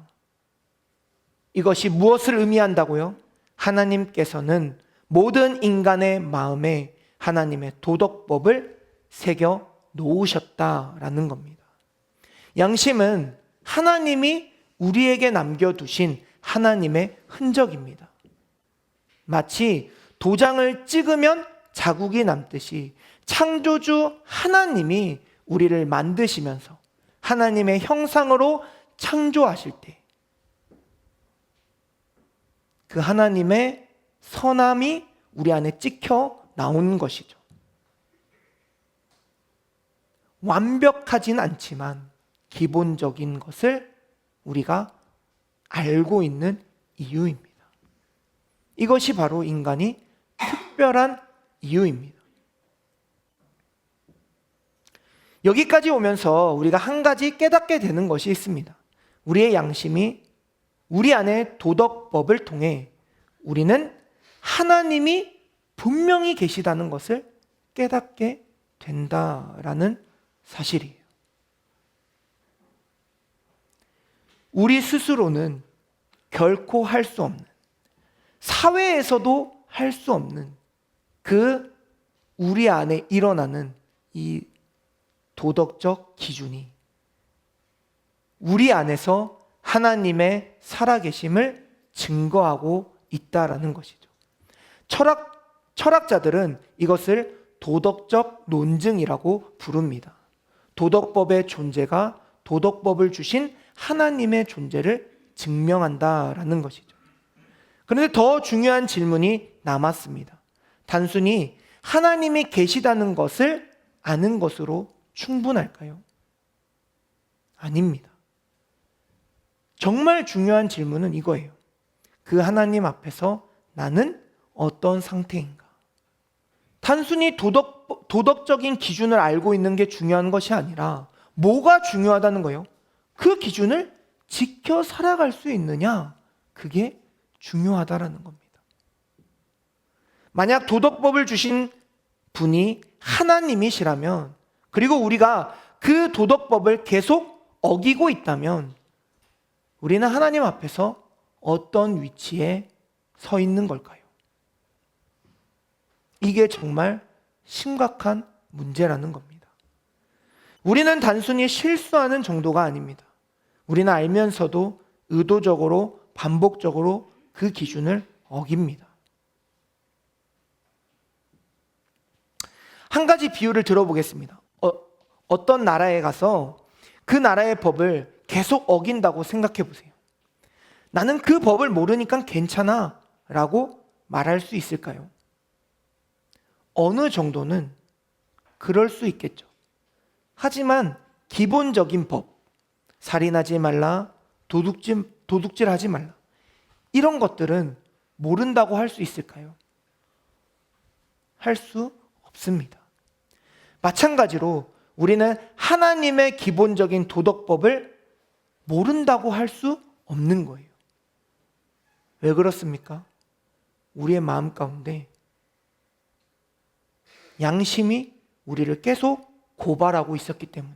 이것이 무엇을 의미한다고요? 하나님께서는 모든 인간의 마음에 하나님의 도덕법을 새겨 놓으셨다라는 겁니다. 양심은 하나님이 우리에게 남겨두신 하나님의 흔적입니다. 마치 도장을 찍으면 자국이 남듯이 창조주 하나님이 우리를 만드시면서 하나님의 형상으로 창조하실 때 그 하나님의 선함이 우리 안에 찍혀 나오는 것이죠. 완벽하진 않지만 기본적인 것을 우리가 알고 있는 이유입니다. 이것이 바로 인간이 특별한 이유입니다. 여기까지 오면서 우리가 한 가지 깨닫게 되는 것이 있습니다. 우리의 양심이 우리 안에 도덕법을 통해 우리는 하나님이 분명히 계시다는 것을 깨닫게 된다라는 사실이에요. 우리 스스로는 결코 할 수 없는, 사회에서도 할 수 없는 그 우리 안에 일어나는 이 도덕적 기준이 우리 안에서 하나님의 살아계심을 증거하고 있다라는 것이죠. 철학자들은 이것을 도덕적 논증이라고 부릅니다. 도덕법의 존재가 도덕법을 주신 하나님의 존재를 증명한다라는 것이죠. 그런데 더 중요한 질문이 남았습니다. 단순히 하나님이 계시다는 것을 아는 것으로 충분할까요? 아닙니다. 정말 중요한 질문은 이거예요. 그 하나님 앞에서 나는 어떤 상태인가? 단순히 도덕적인 기준을 알고 있는 게 중요한 것이 아니라 뭐가 중요하다는 거예요? 그 기준을 지켜 살아갈 수 있느냐? 그게 중요하다라는 겁니다. 만약 도덕법을 주신 분이 하나님이시라면, 그리고 우리가 그 도덕법을 계속 어기고 있다면 우리는 하나님 앞에서 어떤 위치에 서 있는 걸까요? 이게 정말 심각한 문제라는 겁니다. 우리는 단순히 실수하는 정도가 아닙니다. 우리는 알면서도 의도적으로 반복적으로 그 기준을 어깁니다. 한 가지 비유를 들어보겠습니다. 어떤 나라에 가서 그 나라의 법을 계속 어긴다고 생각해 보세요. 나는 그 법을 모르니까 괜찮아 라고 말할 수 있을까요? 어느 정도는 그럴 수 있겠죠. 하지만 기본적인 법, 살인하지 말라, 도둑질하지 말라, 이런 것들은 모른다고 할 수 있을까요? 할 수 없습니다. 마찬가지로 우리는 하나님의 기본적인 도덕법을 모른다고 할 수 없는 거예요. 왜 그렇습니까? 우리의 마음 가운데 양심이 우리를 계속 고발하고 있었기 때문에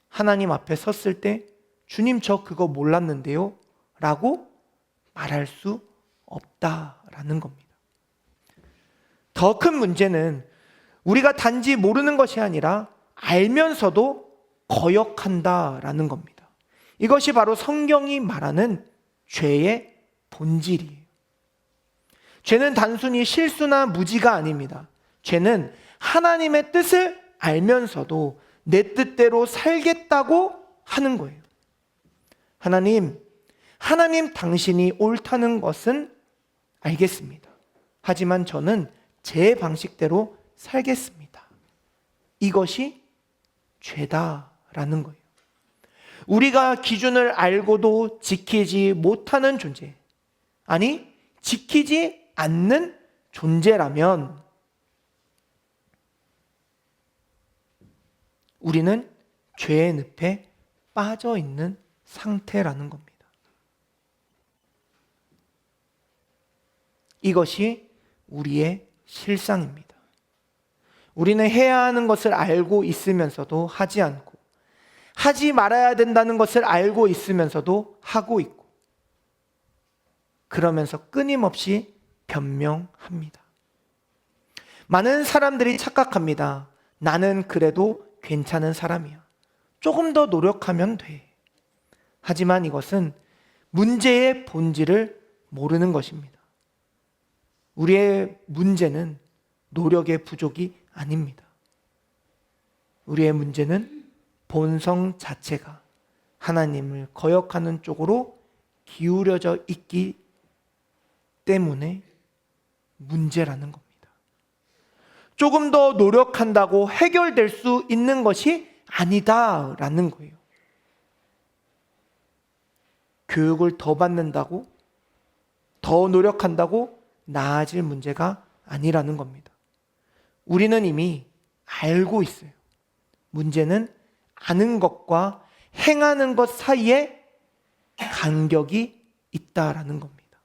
하나님 앞에 섰을 때 주님 저 그거 몰랐는데요 라고 말할 수 없다라는 겁니다. 더 큰 문제는 우리가 단지 모르는 것이 아니라 알면서도 거역한다라는 겁니다. 이것이 바로 성경이 말하는 죄의 본질이에요. 죄는 단순히 실수나 무지가 아닙니다. 죄는 하나님의 뜻을 알면서도 내 뜻대로 살겠다고 하는 거예요. 하나님 당신이 옳다는 것은 알겠습니다. 하지만 저는 제 방식대로 살겠습니다. 이것이 죄다라는 거예요. 우리가 기준을 알고도 지키지 못하는 존재, 아니 지키지 않는 존재라면 우리는 죄의 늪에 빠져 있는 상태라는 겁니다. 이것이 우리의 실상입니다. 우리는 해야 하는 것을 알고 있으면서도 하지 않고, 하지 말아야 된다는 것을 알고 있으면서도 하고 있고, 그러면서 끊임없이 변명합니다. 많은 사람들이 착각합니다. 나는 그래도 괜찮은 사람이야. 조금 더 노력하면 돼. 하지만 이것은 문제의 본질을 모르는 것입니다. 우리의 문제는 노력의 부족이 아닙니다. 우리의 문제는 본성 자체가 하나님을 거역하는 쪽으로 기울여져 있기 때문에 문제라는 겁니다. 조금 더 노력한다고 해결될 수 있는 것이 아니다라는 거예요. 교육을 더 받는다고, 더 노력한다고 나아질 문제가 아니라는 겁니다. 우리는 이미 알고 있어요. 문제는 아는 것과 행하는 것 사이에 간격이 있다라는 겁니다.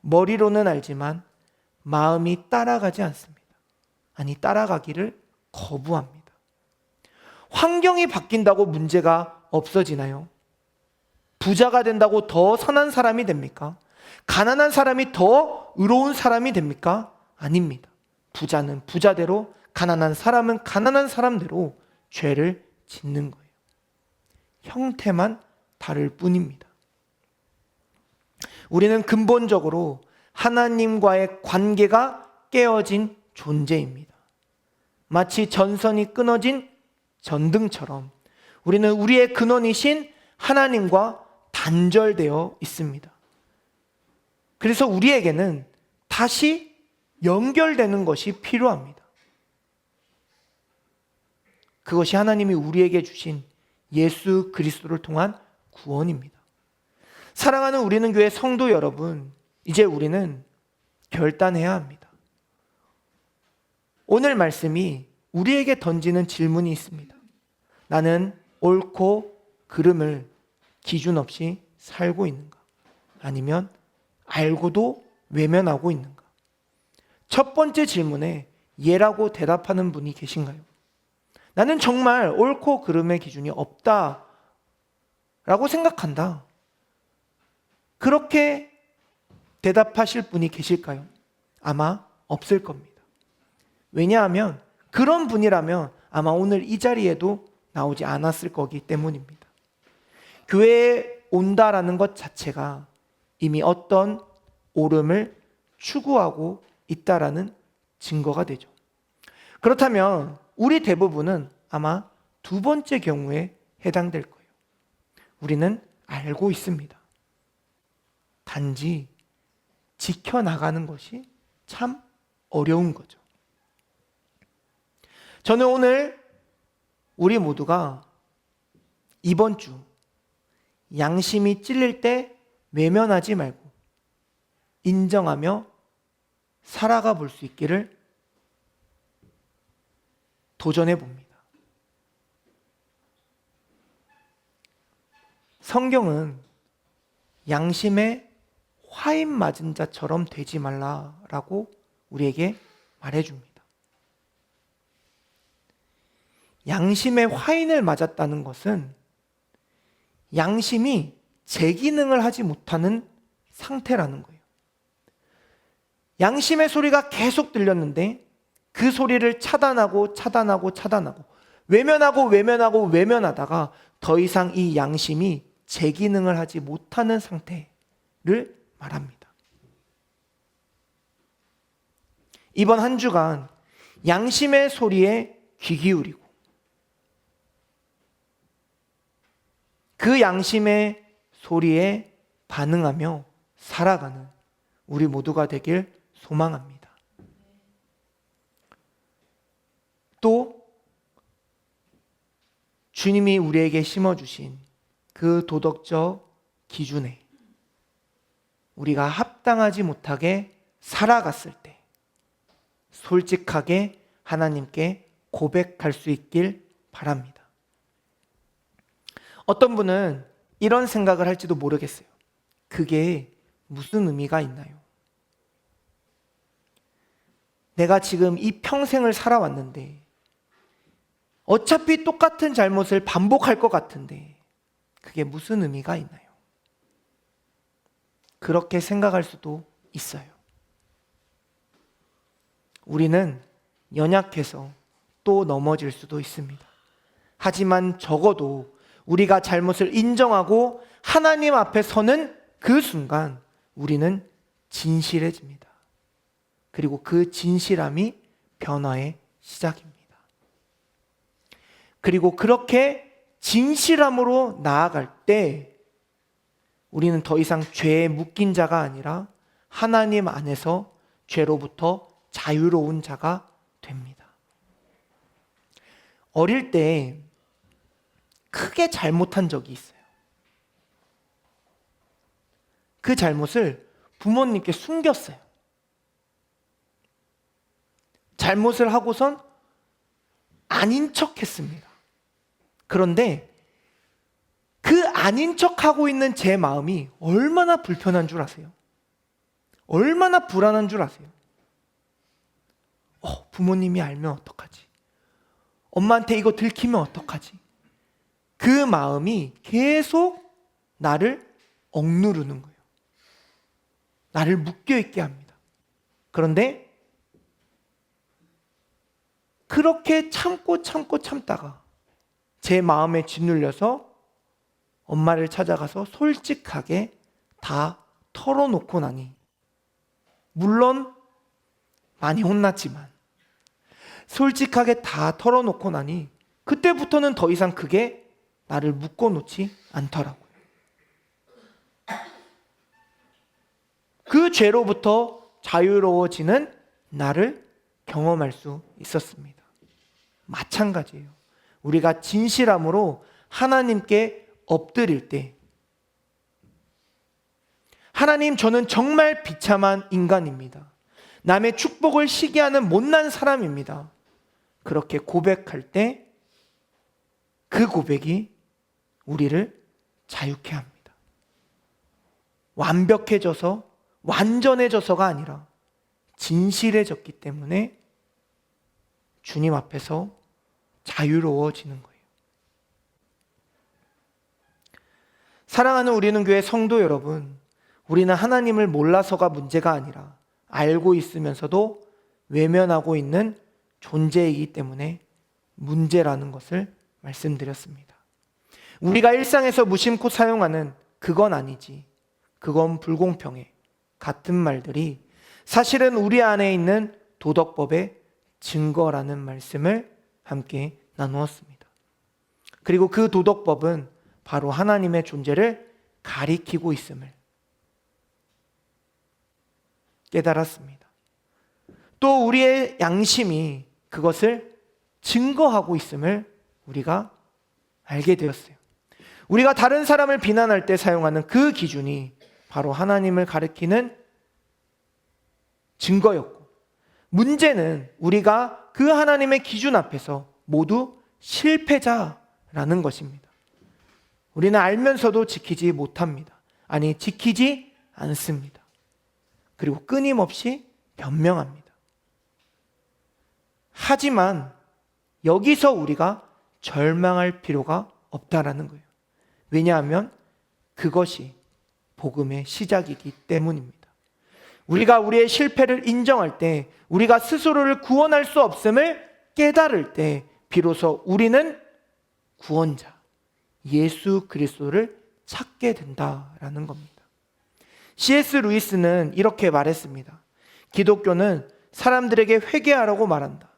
머리로는 알지만 마음이 따라가지 않습니다. 아니, 따라가기를 거부합니다. 환경이 바뀐다고 문제가 없어지나요? 부자가 된다고 더 선한 사람이 됩니까? 가난한 사람이 더 의로운 사람이 됩니까? 아닙니다. 부자는 부자대로, 가난한 사람은 가난한 사람대로 죄를 짓는 거예요. 형태만 다를 뿐입니다. 우리는 근본적으로 하나님과의 관계가 깨어진 존재입니다. 마치 전선이 끊어진 전등처럼 우리는 우리의 근원이신 하나님과 단절되어 있습니다. 그래서 우리에게는 다시 연결되는 것이 필요합니다. 그것이 하나님이 우리에게 주신 예수 그리스도를 통한 구원입니다. 사랑하는 우리는 교회 성도 여러분, 이제 우리는 결단해야 합니다. 오늘 말씀이 우리에게 던지는 질문이 있습니다. 나는 옳고 그름을 기준 없이 살고 있는가? 아니면 알고도 외면하고 있는가? 첫 번째 질문에 예라고 대답하는 분이 계신가요? 나는 정말 옳고 그름의 기준이 없다라고 생각한다. 그렇게 대답하실 분이 계실까요? 아마 없을 겁니다. 왜냐하면 그런 분이라면 아마 오늘 이 자리에도 나오지 않았을 거기 때문입니다. 교회에 온다라는 것 자체가 이미 어떤 오름을 추구하고 있다라는 증거가 되죠. 그렇다면 우리 대부분은 아마 두 번째 경우에 해당될 거예요. 우리는 알고 있습니다. 단지 지켜나가는 것이 참 어려운 거죠. 저는 오늘 우리 모두가 이번 주 양심이 찔릴 때 외면하지 말고 인정하며 살아가 볼 수 있기를 도전해 봅니다. 성경은 양심에 화인 맞은 자처럼 되지 말라라고 우리에게 말해줍니다. 양심에 화인을 맞았다는 것은 양심이 제 기능을 하지 못하는 상태라는 거예요. 양심의 소리가 계속 들렸는데 그 소리를 차단하고 외면하다가 더 이상 이 양심이 제 기능을 하지 못하는 상태를 말합니다. 이번 한 주간 양심의 소리에 귀 기울이고 그 양심의 소리에 반응하며 살아가는 우리 모두가 되길 소망합니다. 또 주님이 우리에게 심어주신 그 도덕적 기준에 우리가 합당하지 못하게 살아갔을 때 솔직하게 하나님께 고백할 수 있길 바랍니다. 어떤 분은 이런 생각을 할지도 모르겠어요. 그게 무슨 의미가 있나요? 내가 지금 이 평생을 살아왔는데 어차피 똑같은 잘못을 반복할 것 같은데 그게 무슨 의미가 있나요? 그렇게 생각할 수도 있어요. 우리는 연약해서 또 넘어질 수도 있습니다. 하지만 적어도 우리가 잘못을 인정하고 하나님 앞에 서는 그 순간 우리는 진실해집니다. 그리고 그 진실함이 변화의 시작입니다. 그리고 그렇게 진실함으로 나아갈 때 우리는 더 이상 죄에 묶인 자가 아니라 하나님 안에서 죄로부터 자유로운 자가 됩니다. 어릴 때 크게 잘못한 적이 있어요. 그 잘못을 부모님께 숨겼어요. 잘못을 하고선 아닌 척 했습니다. 그런데 그 아닌 척하고 있는 제 마음이 얼마나 불편한 줄 아세요? 얼마나 불안한 줄 아세요? 부모님이 알면 어떡하지? 엄마한테 이거 들키면 어떡하지? 그 마음이 계속 나를 억누르는 거예요. 나를 묶여있게 합니다. 그런데 그렇게 참다가 제 마음에 짓눌려서 엄마를 찾아가서 솔직하게 다 털어놓고 나니 물론 많이 혼났지만 솔직하게 다 털어놓고 나니 그때부터는 더 이상 그게 나를 묶어놓지 않더라고요. 그 죄로부터 자유로워지는 나를 경험할 수 있었습니다. 마찬가지예요. 우리가 진실함으로 하나님께 엎드릴 때 하나님, 저는 정말 비참한 인간입니다. 남의 축복을 시기하는 못난 사람입니다. 그렇게 고백할 때 그 고백이 우리를 자유케 합니다. 완벽해져서 완전해져서가 아니라 진실해졌기 때문에 주님 앞에서 자유로워지는 거예요. 사랑하는 우리는 교회 성도 여러분, 우리는 하나님을 몰라서가 문제가 아니라 알고 있으면서도 외면하고 있는 존재이기 때문에 문제라는 것을 말씀드렸습니다. 우리가 일상에서 무심코 사용하는 그건 아니지, 그건 불공평해 같은 말들이 사실은 우리 안에 있는 도덕법의 증거라는 말씀을 함께 나누었습니다. 그리고 그 도덕법은 바로 하나님의 존재를 가리키고 있음을 깨달았습니다. 또 우리의 양심이 그것을 증거하고 있음을 우리가 알게 되었어요. 우리가 다른 사람을 비난할 때 사용하는 그 기준이 바로 하나님을 가리키는 증거였고, 문제는 우리가 그 하나님의 기준 앞에서 모두 실패자라는 것입니다. 우리는 알면서도 지키지 못합니다. 아니, 지키지 않습니다. 그리고 끊임없이 변명합니다. 하지만 여기서 우리가 절망할 필요가 없다라는 거예요. 왜냐하면 그것이 복음의 시작이기 때문입니다. 우리가 우리의 실패를 인정할 때, 우리가 스스로를 구원할 수 없음을 깨달을 때 비로소 우리는 구원자 예수 그리스도를 찾게 된다라는 겁니다. C.S. 루이스는 이렇게 말했습니다. 기독교는 사람들에게 회개하라고 말한다.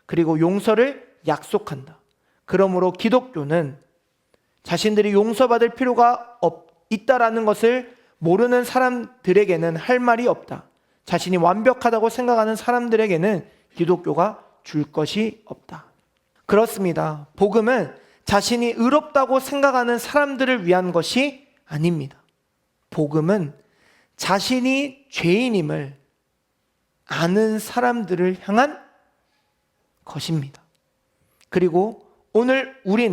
그리고 용서를 약속한다. 그러므로 기독교는 자신들이 용서받을 필요가 있다라는 것을 모르는 사람들에게는 할 말이 없다. 자신이 완벽하다고 생각하는 사람들에게는 기독교가 줄 것이 없다. 그렇습니다. 복음은 자신이 의롭다고 생각하는 사람들을 위한 것이 아닙니다. 복음은 자신이 죄인임을 아는 사람들을 향한 것입니다. 그리고 오늘 우리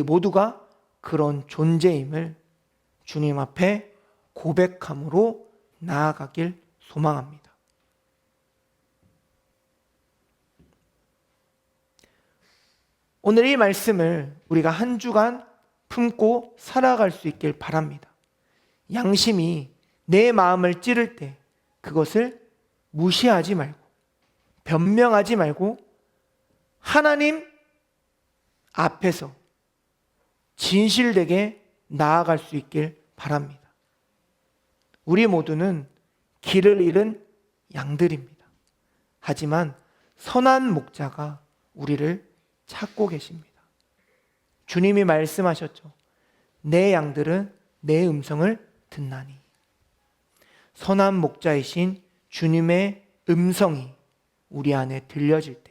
모두가 그런 존재임을 주님 앞에 고백함으로 나아가길 소망합니다. 오늘 이 말씀을 우리가 한 주간 품고 살아갈 수 있길 바랍니다. 양심이 내 마음을 찌를 때 그것을 무시하지 말고, 변명하지 말고 하나님 앞에서 진실되게 나아갈 수 있길 바랍니다. 우리 모두는 길을 잃은 양들입니다. 하지만 선한 목자가 우리를 찾고 계십니다. 주님이 말씀하셨죠. 내 양들은 내 음성을 듣나니. 선한 목자이신 주님의 음성이 우리 안에 들려질 때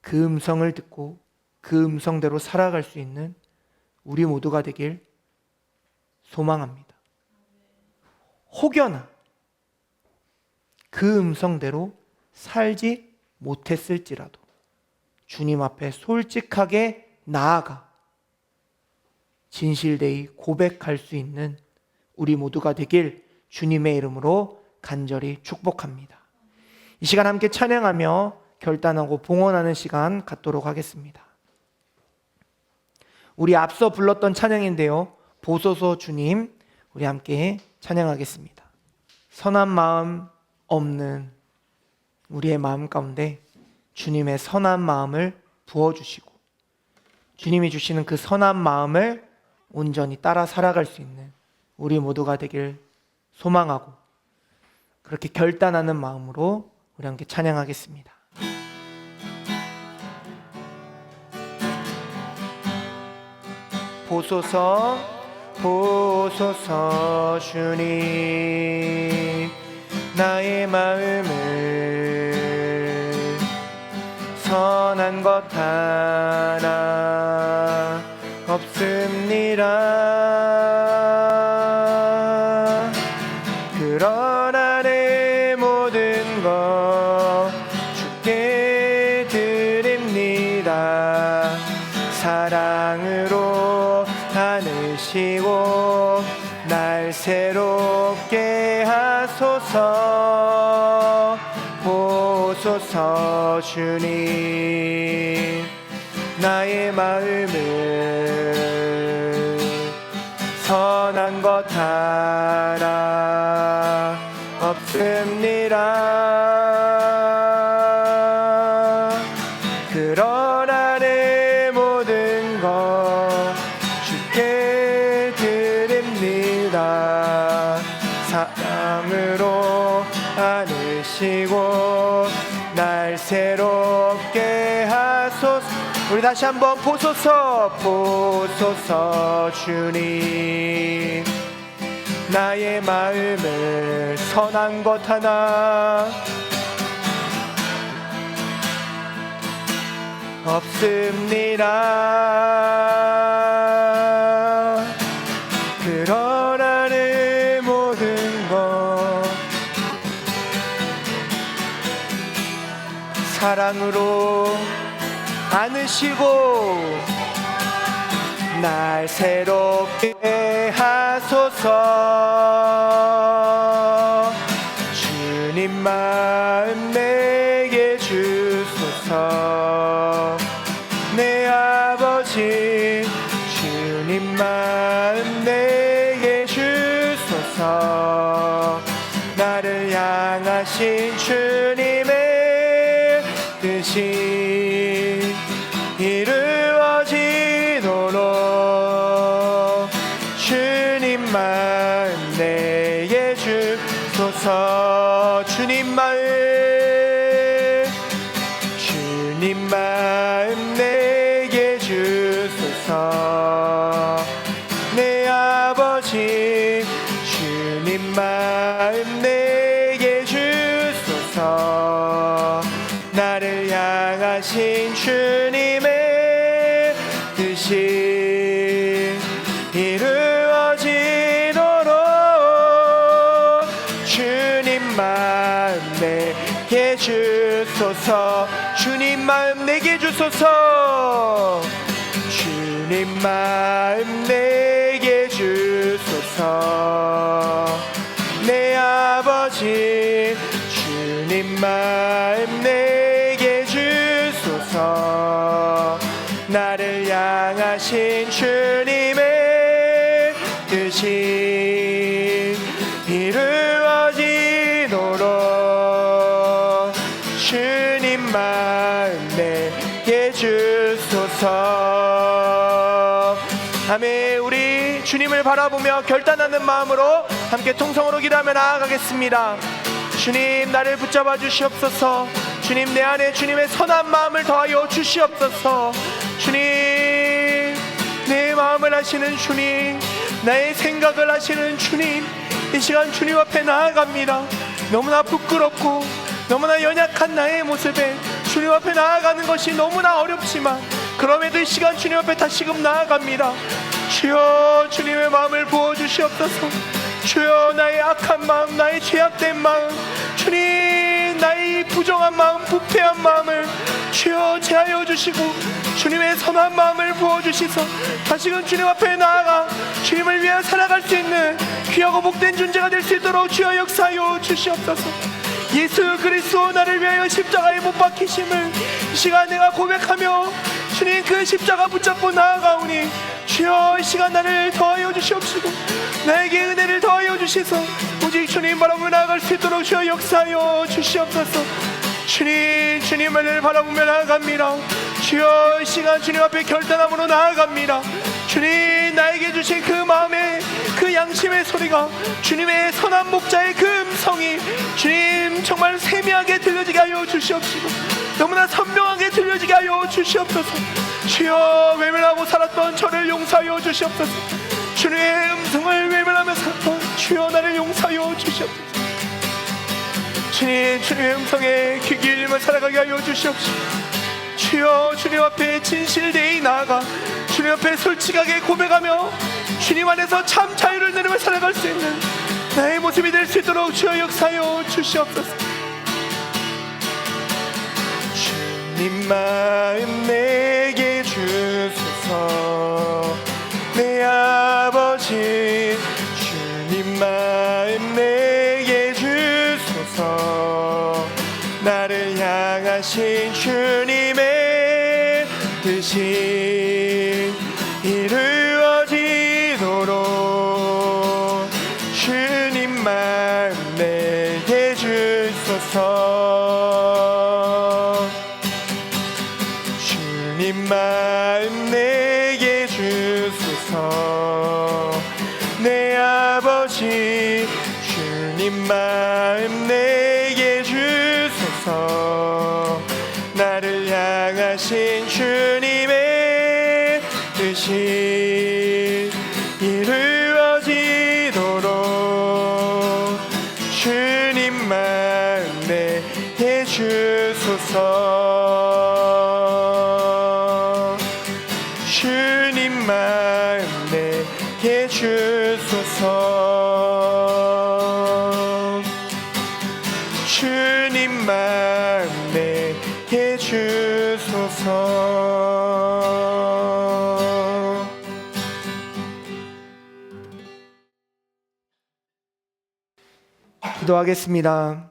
그 음성을 듣고 그 음성대로 살아갈 수 있는 우리 모두가 되길 소망합니다. 혹여나 그 음성대로 살지 못했을지라도 주님 앞에 솔직하게 나아가 진실되이 고백할 수 있는 우리 모두가 되길 주님의 이름으로 간절히 축복합니다. 이 시간 함께 찬양하며 결단하고 봉헌하는 시간 갖도록 하겠습니다. 우리 앞서 불렀던 찬양인데요, 보소서 주님, 우리 함께 찬양하겠습니다. 선한 마음 없는 우리의 마음 가운데 주님의 선한 마음을 부어주시고 주님이 주시는 그 선한 마음을 온전히 따라 살아갈 수 있는 우리 모두가 되길 소망하고 그렇게 결단하는 마음으로 우리 함께 찬양하겠습니다. 보소서 보소서 주님, 나의 마음을 선한 것 하나 없습니다. 그러나 내 모든 것 주께 드립니다. 사랑으로 안으시고 날 새롭게 하소서. 보소서 주님, 나의 마음을 선한 것 하나 없습니다. 그러나 내 모든 것 우리 다시 한번 보소서 보소서 주님 나의 마음을 선한 것 하나 없습니다. 그러나 내 모든 것 사랑으로 안으시고 날 새롭게 하소서. 주님 마음 내게 주소서. 내 아버지 주님 마음 내게 주소서. 나를 향하신 주님의 뜻이 이루어지도록 주님 마음 내게 주소서. 주님 마음 내게 주소서. 내 아버지 주님 마음 내게 주소서. 나를 향하신 주님의 뜻이 이루어지도록 주님 마음 내게 주소서. 주님 마음 내게 주소서. 주님 마음 내게 주소서. 내 아버지 주님 마음 내게 주소서. 나를 향하신 주님의 뜻이 이루어지도록 주님 마음 내게 주소서. 아멘. 우리 주님을 바라보며 결단하는 마음으로 함께 통성으로 기도하며 나아가겠습니다. 주님 나를 붙잡아 주시옵소서. 주님 내 안에 주님의 선한 마음을 더하여 주시옵소서. 주님 내 마음을 아시는 주님, 나의 생각을 아시는 주님, 이 시간 주님 앞에 나아갑니다. 너무나 부끄럽고 너무나 연약한 나의 모습에 주님 앞에 나아가는 것이 너무나 어렵지만 그럼에도 이 시간 주님 앞에 다시금 나아갑니다. 주여 주님의 마음을 부어주시옵소서. 주여 나의 악한 마음, 나의 죄악된 마음, 주님 나의 부정한 마음, 부패한 마음을 주여 제하여 주시고 주님의 선한 마음을 부어주시소. 다시금 주님 앞에 나아가 주님을 위해 살아갈 수 있는 귀하고 복된 존재가 될 수 있도록 주여 역사하여 주시옵소서. 예수 그리스도 나를 위하여 십자가에 못 박히심을 이 시간 내가 고백하며 주님 그 십자가 붙잡고 나아가오니 주여 이 시간 나를 더하여 주시옵시고 나에게 은혜를 더하여 주시소. 오직 주님 바라보며 나아갈 수 있도록 주여 역사하여 주시옵소서. 주님을 바라보며 나아갑니다. 주여 이 시간 주님 앞에 결단함으로 나아갑니다. 주님 나에게 주신 그 마음의 그 양심의 소리가 주님의 선한 목자의 그 음성이 주님 정말 세미하게 들려지게 하여 주시옵시고 너무나 선명하게 들려지게 하여 주시옵소서. 주여 외면하고 살았던 저를 용서하여 주시옵소서. 주님의 음성을 외면하며 살았던 주여 나를 용서하여 주시옵소서. 주님 주님의 음성에 귀 기울이며 살아가게 하여 주시옵시고 주여 주님 앞에 진실되이 나아가 주님 앞에 솔직하게 고백하며 주님 안에서 참 자유를 누리며 살아갈 수 있는 나의 모습이 될 수 있도록 주여 역사하여 주시옵소서. 주님 마음 내게 주소서. 내 아버지 주님 마음 내게 주소서. 나를 향하신 주님의 뜻이 이루어지도록 주님 마음 내게 주소서. 주님 마음 내게 주소서. 내 아버지 주님 마음 내게 주소서. 나를 향하신 주님 주님 마음 내게 주소서. 주님 마음 내게 주소서. 기도하겠습니다.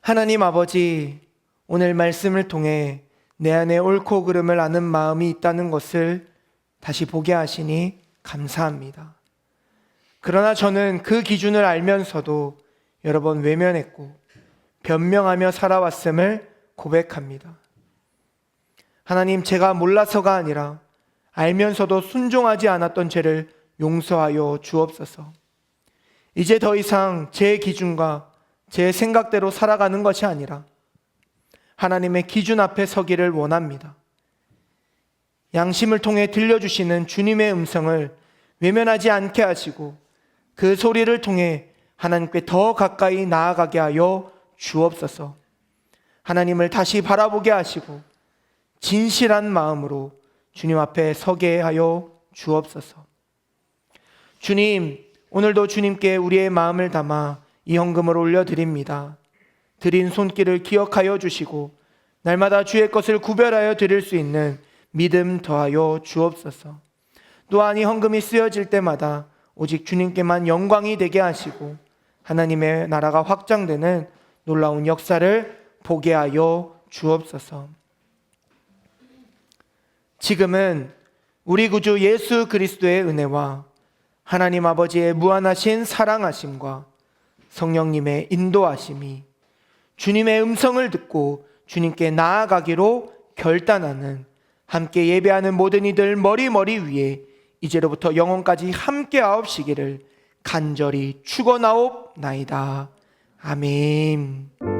하나님 아버지, 오늘 말씀을 통해 내 안에 옳고 그름을 아는 마음이 있다는 것을 다시 보게 하시니 감사합니다. 그러나 저는 그 기준을 알면서도 여러 번 외면했고 변명하며 살아왔음을 고백합니다. 하나님, 제가 몰라서가 아니라 알면서도 순종하지 않았던 죄를 용서하여 주옵소서. 이제 더 이상 제 기준과 제 생각대로 살아가는 것이 아니라 하나님의 기준 앞에 서기를 원합니다. 양심을 통해 들려주시는 주님의 음성을 외면하지 않게 하시고 그 소리를 통해 하나님께 더 가까이 나아가게 하여 주옵소서. 하나님을 다시 바라보게 하시고 진실한 마음으로 주님 앞에 서게 하여 주옵소서. 주님, 오늘도 주님께 우리의 마음을 담아 이 헌금을 올려드립니다. 드린 손길을 기억하여 주시고 날마다 주의 것을 구별하여 드릴 수 있는 믿음 더하여 주옵소서. 또한 이 헌금이 쓰여질 때마다 오직 주님께만 영광이 되게 하시고 하나님의 나라가 확장되는 놀라운 역사를 보게 하여 주옵소서. 지금은 우리 구주 예수 그리스도의 은혜와 하나님 아버지의 무한하신 사랑하심과 성령님의 인도하심이 주님의 음성을 듣고 주님께 나아가기로 결단하는 함께 예배하는 모든 이들 머리 위에 이제로부터 영원까지 함께 하옵시기를 간절히 축원하옵나이다. 아멘.